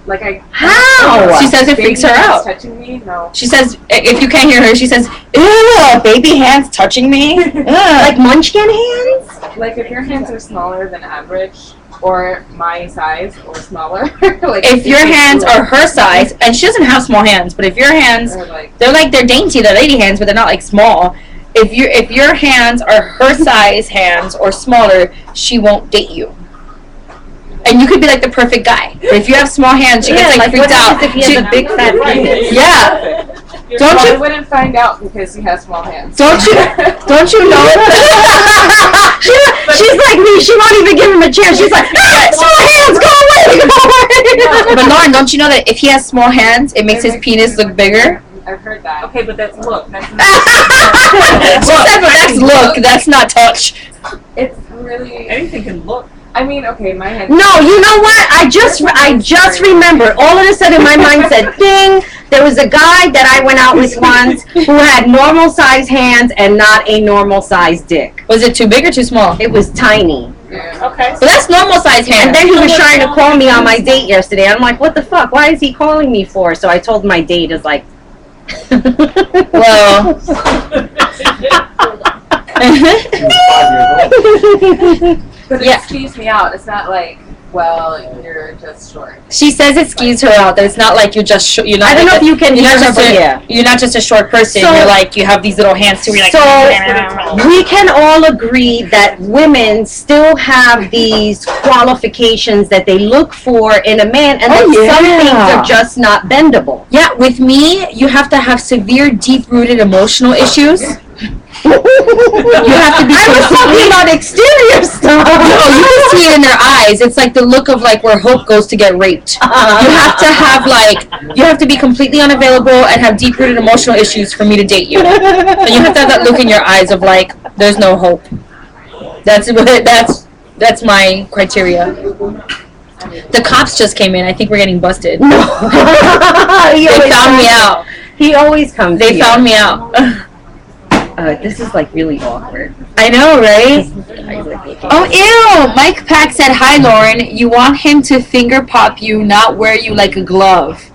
A: How?
B: She says it freaks her out.
C: Touching me? No.
B: She says, if you can't hear her, she says, ew, baby hands touching me.
A: Like munchkin hands?
C: Like if your hands are smaller than average, or my size, or smaller.
B: If your hands are her size, and she doesn't have small hands, but if your hands, they're dainty, they're lady hands, but they're not like small. If your hands are her size hands or smaller, she won't date you. And you could be like the perfect guy. But if you have small hands, she gets like freaked out.
A: If he has a big fat penis?
B: Yeah.
C: You wouldn't find out because he has small hands.
B: Don't you know?
A: She's like me. She won't even give him a chance. She's like, small hands, go away.
B: But Lauren, don't you know that if he has small hands, it makes his penis look bigger?
C: I've heard that. Okay, but that's look. That's
B: She said, but that's look. That's not touch.
C: It's really anything can look. I mean, okay, my head.
A: No, you know what? I just remembered. All of a sudden, my mind said, "Ding!" There was a guy that I went out with once who had normal size hands and not a normal size dick.
B: Was it too big or too small?
A: It was tiny.
C: Yeah. Okay.
B: So that's normal size hands.
A: And then he was trying to call me on my date yesterday. I'm like, "What the fuck? Why is he calling me for?" So I told him my date is like.
B: Well.
C: But it skews me out. It's not like, well, you're just short.
B: She says it skews her out. That it's not like you're just you're not.
A: I don't know if you can hear her, but yeah.
B: You're not just a short person.
A: So,
B: you're like you have these little hands too. You're like.
A: So we can all agree that women still have these qualifications that they look for in a man, and that some things are just not bendable.
B: Yeah, with me, you have to have severe, deep-rooted emotional issues. You have to be.
A: I was talking about exterior stuff.
B: No, you can see it in their eyes. It's like the look of like where Hope goes to get raped. You have to have you have to be completely unavailable and have deep-rooted emotional issues for me to date you. And you have to have that look in your eyes of like, there's no hope. That's my criteria. The cops just came in. I think we're getting busted.
A: No.
B: They found me out.
A: He always comes.
B: They found me out.
A: This is like really awkward.
B: I know, right? Oh, ew! Mike Pack said, "Hi, Lauren. You want him to finger pop you, not wear you like a glove."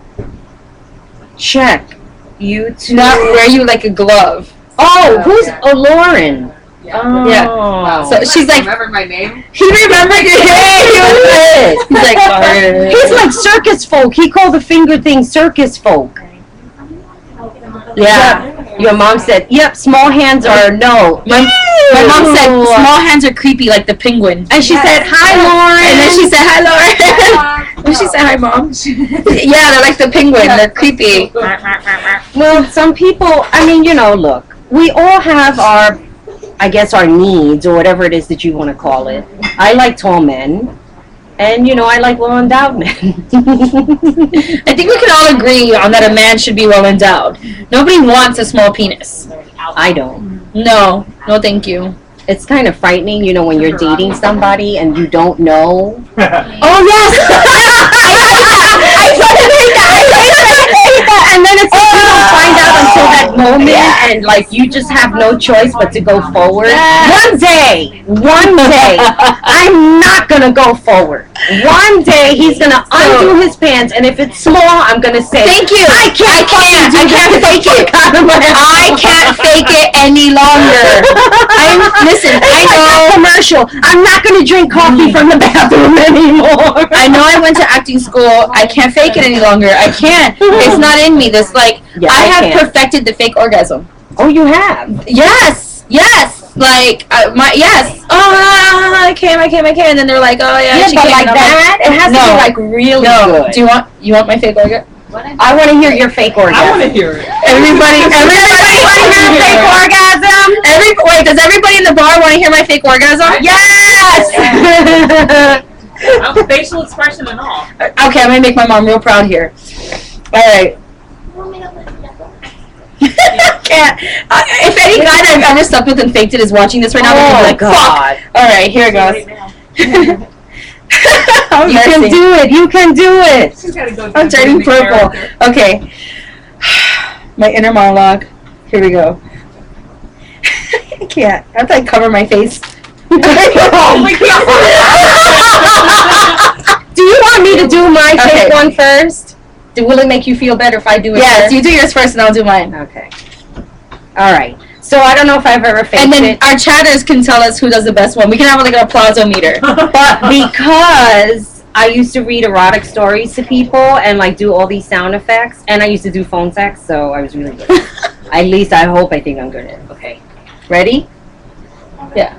A: Check. You too.
B: Not wear you like a glove.
A: Oh, who's Lauren?
C: Yeah.
A: Oh.
B: Yeah.
C: Wow.
B: So she's like,
C: remember my name?
B: he remembered your name. He's like, sorry.
A: He's like circus folk. He called the finger thing circus folk.
B: Yeah.
A: Your mom said, "Yep, small hands are no."
B: My mom said small hands are creepy like the penguin.
A: And she said, "Hi, Lauren."
B: And then she said, "Hi, Lauren." And she said, "Hi, Mom." Yeah, they're like the penguin. They're creepy.
A: Well, some people, I mean, look, we all have our, I guess, our needs or whatever it is that you want to call it. I like tall men. And, I like well-endowed men.
B: I think we can all agree on that a man should be well-endowed. Nobody wants a small penis.
A: I don't.
B: No, thank you.
A: It's kind of frightening, when you're dating somebody and you don't know.
B: Oh, yes!
A: And then it's you don't find out until that moment, and you just have no choice but to go forward. One day, I'm not gonna go forward. One day he's gonna undo his pants, and if it's small, I'm gonna say,
B: "Thank you. I can't fake it. I can't fake it any longer." Listen. I know
A: commercial. I'm not gonna drink coffee from the bathroom anymore.
B: I know I went to acting school. I can't fake it any longer. I can't. It's not in me. This I have perfected the fake orgasm.
A: Oh, you have?
B: Yes. Like yes. Oh, I came. And then they're like, oh yeah, she
A: but
B: came.
A: Like that, it has to be really good.
B: Do you want my fake orgasm?
A: I want to hear your fake orgasm.
C: I want to hear it.
B: Everybody want to hear your fake orgasm? Wait, does everybody in the bar want to hear my fake orgasm?
A: Yes!
C: Facial expression and all.
B: Okay, I'm going to make my mom real proud here. All right. Can't. If any guy that I've ever slept with and faked it is watching this right now, they're like,
A: God.
B: Fuck. All right, here it goes.
A: You can do it.
B: I'm turning purple. Okay. My inner monologue. Here we go. I can't. I have to cover my face.
A: Oh my God. Do you want me to do my fake one first? Will it make you feel better if I do it first?
B: You do yours first and I'll do mine.
A: Okay. All right. So I don't know if I've ever faked it.
B: And then our chatters can tell us who does the best one. We can have an applause-o-meter.
A: But because I used to read erotic stories to people and do all these sound effects, and I used to do phone sex, so I was really good. At least I think I'm good at it. Okay. Ready?
B: Yeah.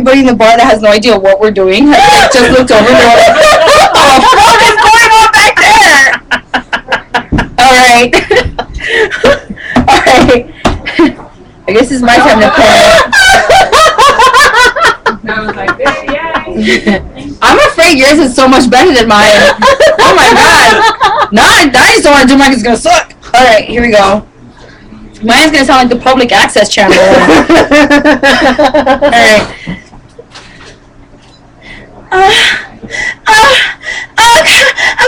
B: everybody in the bar that has no idea what we're doing has like, just looked over and they're like, what the fuck is going on back there? Alright. Alright. I guess it's my time to play.
C: I was like, yay.
B: I'm afraid yours is so much better than mine. Oh my god. No, I just don't want to do mine because it's going to suck. Alright, here we go. Mine's going to sound like the public access channel. Alright.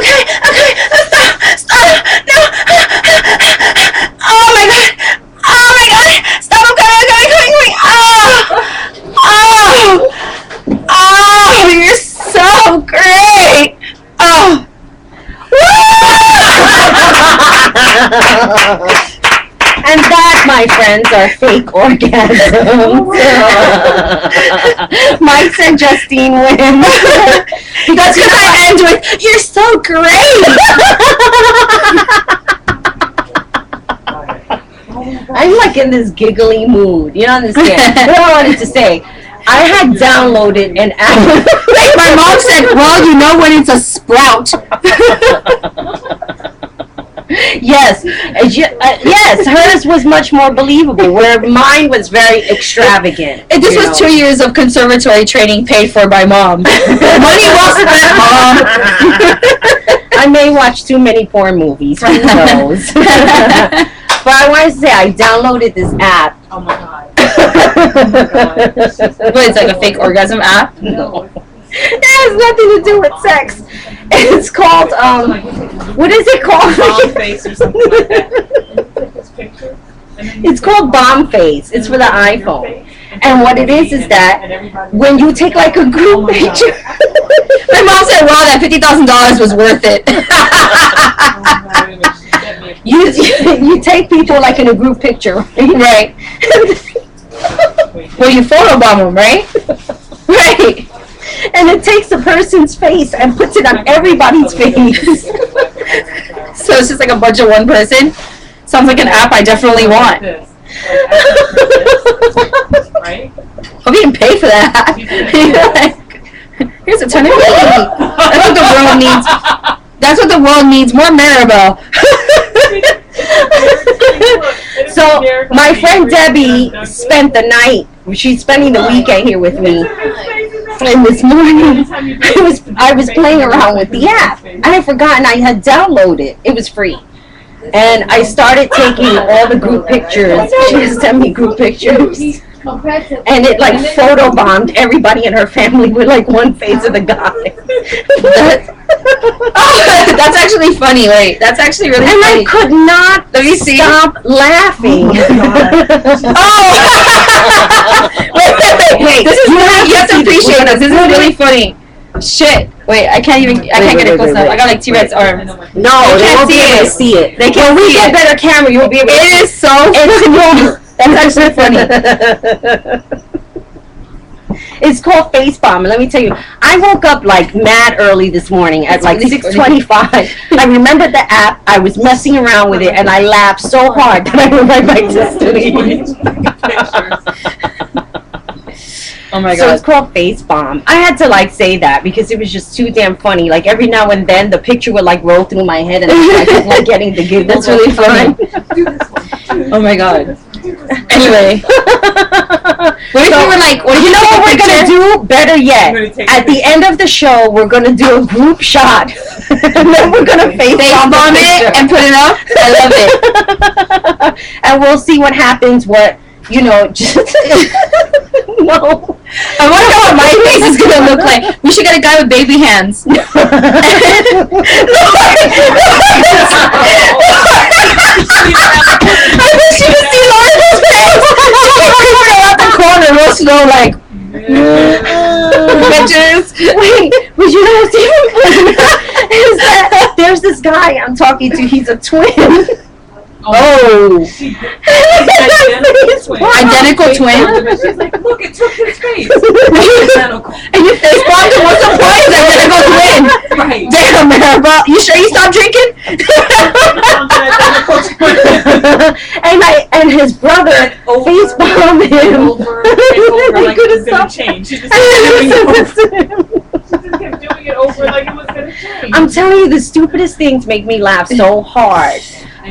B: Okay, stop, no. Oh my god, stop, I'm coming. Oh, you're so great. Oh.
A: And that, my friends, are fake orgasms. Mike said Justine wins.
B: That's because I end with, you're so great.
A: I'm like in this giggly mood. You don't understand. What I wanted to say, I had downloaded an app.
B: My mom said, well, you know when it's a sprout.
A: Yes, yes, hers was much more believable, where mine was very extravagant.
B: And this was 2 years of conservatory training paid for by mom. Money well spent, mom.
A: I may watch too many porn movies, who knows? But I wanted to say, I downloaded this app.
C: Oh my god.
B: What, it's like a fake orgasm app?
A: No. It has nothing to do with sex. It's called, what is it called?
C: Bomb face or something like that.
A: It's called Bomb Face. It's for the iPhone. And what it is that when you take like a group picture.
B: My mom said, wow, that $50,000 was worth it.
A: You take people like in a group picture, right?
B: Well, you photobomb them, right? Right.
A: And it takes the person's face and puts it on everybody's face.
B: So it's just like a bunch of one person. Sounds like an app I definitely want.
C: Right?
B: Hope you can pay for that. Here's a ton of money. That's what the world needs. That's what the world needs. More Marabelle.
A: So my friend Debbie spent the night. She's spending the weekend here with me. And this morning, I was playing around with the app. I had forgotten I had downloaded. It was free. And I started taking all the group pictures. She just sent me group pictures. And it like photobombed everybody in her family with like one face of the guy.
B: That's actually funny. Wait, that's actually really
A: and
B: funny.
A: I could not
B: Let me see.
A: stop laughing.
B: Wait. This is really, you have to appreciate this. This is really funny. Shit. Wait, I can't get it close enough. I got like T-Rex arms.
A: No, they won't be able to see it.
B: They can't
A: When we
B: see
A: get
B: it.
A: better camera, you'll be able to see
B: It is so funny. That's actually funny.
A: It's called Facebomb. And let me tell you, I woke up like mad early this morning at like 6:25. I remembered the app. I was messing around with it, and I laughed so hard that I went right back to sleep.
B: Oh my
A: So
B: god.
A: it's called Facebomb. I had to like say that because it was just too damn funny. Like every now and then, the picture would like roll through my head, and I kept like getting the giggles.
B: That's really funny. Oh my god. Anyway. What if you were like, what if
A: You know what we're gonna do? Better yet, at the end of the show, we're gonna do a group shot, and then we're gonna face
B: bomb it and put it up? I love
A: it. And we'll see what happens. What just no.
B: I wonder what my face is gonna look like. We should get a guy with baby hands. I wish you could see Lauren's face. She's out the corner, real slow, like. Bitches.
A: Wait, but you know what's even funny is that there's this guy I'm talking to. He's a twin.
B: Oh. Identical twin?
C: She's like, look, it took his face. Identical.
B: And you face bombed him. What's the point? Identical twin.
C: Right.
B: Damn, Marabelle. You sure you stopped drinking?
A: And his brother face bombed him.
C: Over,
A: I
C: like,
A: couldn't
C: was gonna change. She just kept doing it over like it was gonna change.
A: I'm telling you, the stupidest things make me laugh so hard.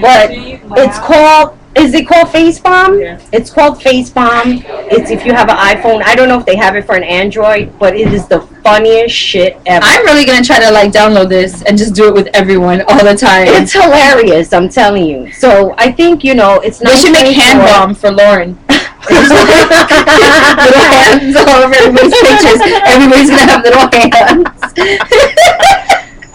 A: But it's called. Is it called Facepalm?
C: Yeah.
A: It's called Facepalm. It's if you have an iPhone. I don't know if they have it for an Android, but it is the funniest shit ever.
B: I'm really gonna try to like download this and just do it with everyone all the time.
A: It's hilarious, I'm telling you. So I think it's not.
B: They should make hand bomb for Lauren. Little hands all over everybody's pictures. Everybody's gonna have little hands.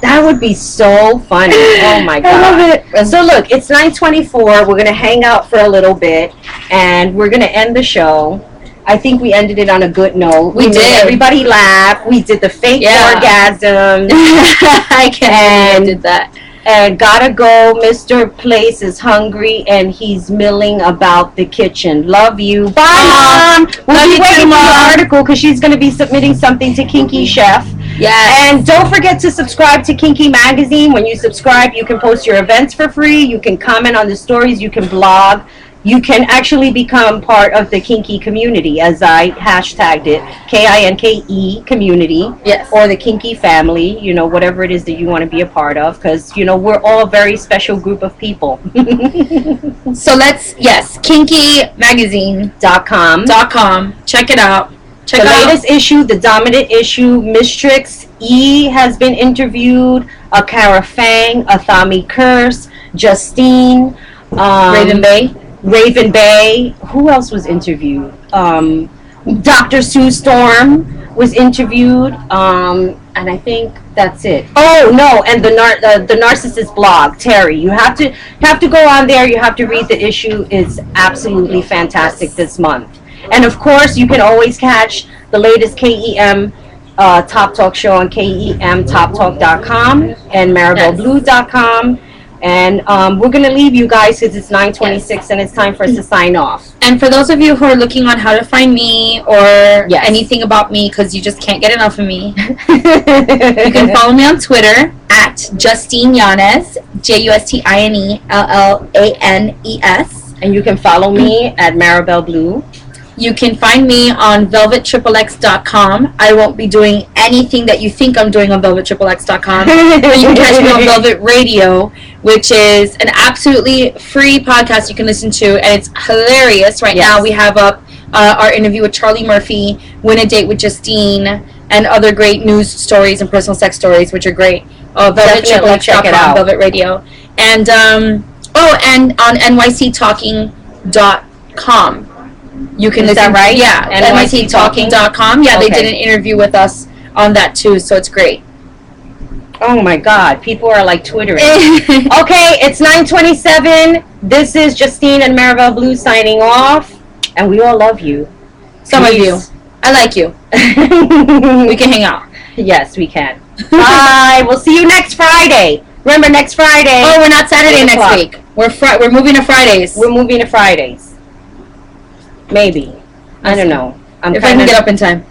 A: That would be so funny. Oh my god. I love it. So look, it's 9:24. We're gonna hang out for a little bit, and we're gonna end the show. I think we ended it on a good note.
B: We
A: made
B: did.
A: Everybody laugh. We did the fake orgasm.
B: I can't believe I did that.
A: And gotta go. Mr. Place is hungry, and he's milling about the kitchen. Love you. Bye, Mom. We'll be waiting for the article because she's gonna be submitting something to Kinky Chef.
B: Yes.
A: And don't forget to subscribe to Kinky Magazine. When you subscribe, you can post your events for free. You can comment on the stories. You can blog. You can actually become part of the Kinky community, as I hashtagged it, KINKE community.
B: Yes.
A: Or the Kinky family, whatever it is that you want to be a part of, because, we're all a very special group of people.
B: So kinkymagazine.com. Check it out.
A: The latest issue, the dominant issue, Mistrix E has been interviewed, Akara Fang, Athami Curse, Justine, Raven Bay. Who else was interviewed? Dr. Sue Storm was interviewed, and I think that's it. Oh no, and the narcissist blog, Terry. You have to go on there. You have to read the issue. It's absolutely fantastic this month. And of course, you can always catch the latest KEM Top Talk show on KEMTopTalk.com and MarabelleBlue.com. And we're going to leave you guys because it's 9:26 and it's time for us to sign off.
B: And for those of you who are looking on how to find me or anything about me because you just can't get enough of me, you can follow me on Twitter at Justine Yanes, JustineLlanes.
A: And you can follow me at Marabelle Blue.
B: You can find me on velvetxxx.com. I won't be doing anything that you think I'm doing on velvetxxx.com. But you can catch me on Velvet Radio, which is an absolutely free podcast you can listen to, and it's hilarious. Right now we have up our interview with Charlie Murphy, Win a Date with Justine, and other great news stories and personal sex stories, which are great. VelvetXXX.com, Velvet Radio. And, and on nyctalking.com. You can listen.
A: Is that right?
B: Yeah, nyctalking.com. Yeah, they did an interview with us on that too, so it's great.
A: Oh my God, people are like twittering. Okay, it's 9:27. This is Justine and Marabelle Blue signing off, and we all love you.
B: Some of you. I like you. We can hang out.
A: Yes, we can. Bye. We'll see you next Friday. Remember, next Friday.
B: Oh, we're not Saturday next week. We're moving to Fridays.
A: We're moving to Fridays. Maybe. I don't know.
B: If I can get up in time.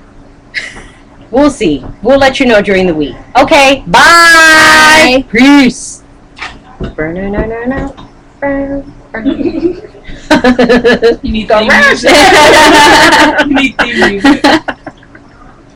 A: We'll see. We'll let you know during the week. Okay. Bye. Peace. You
C: need theme music. You need theme music.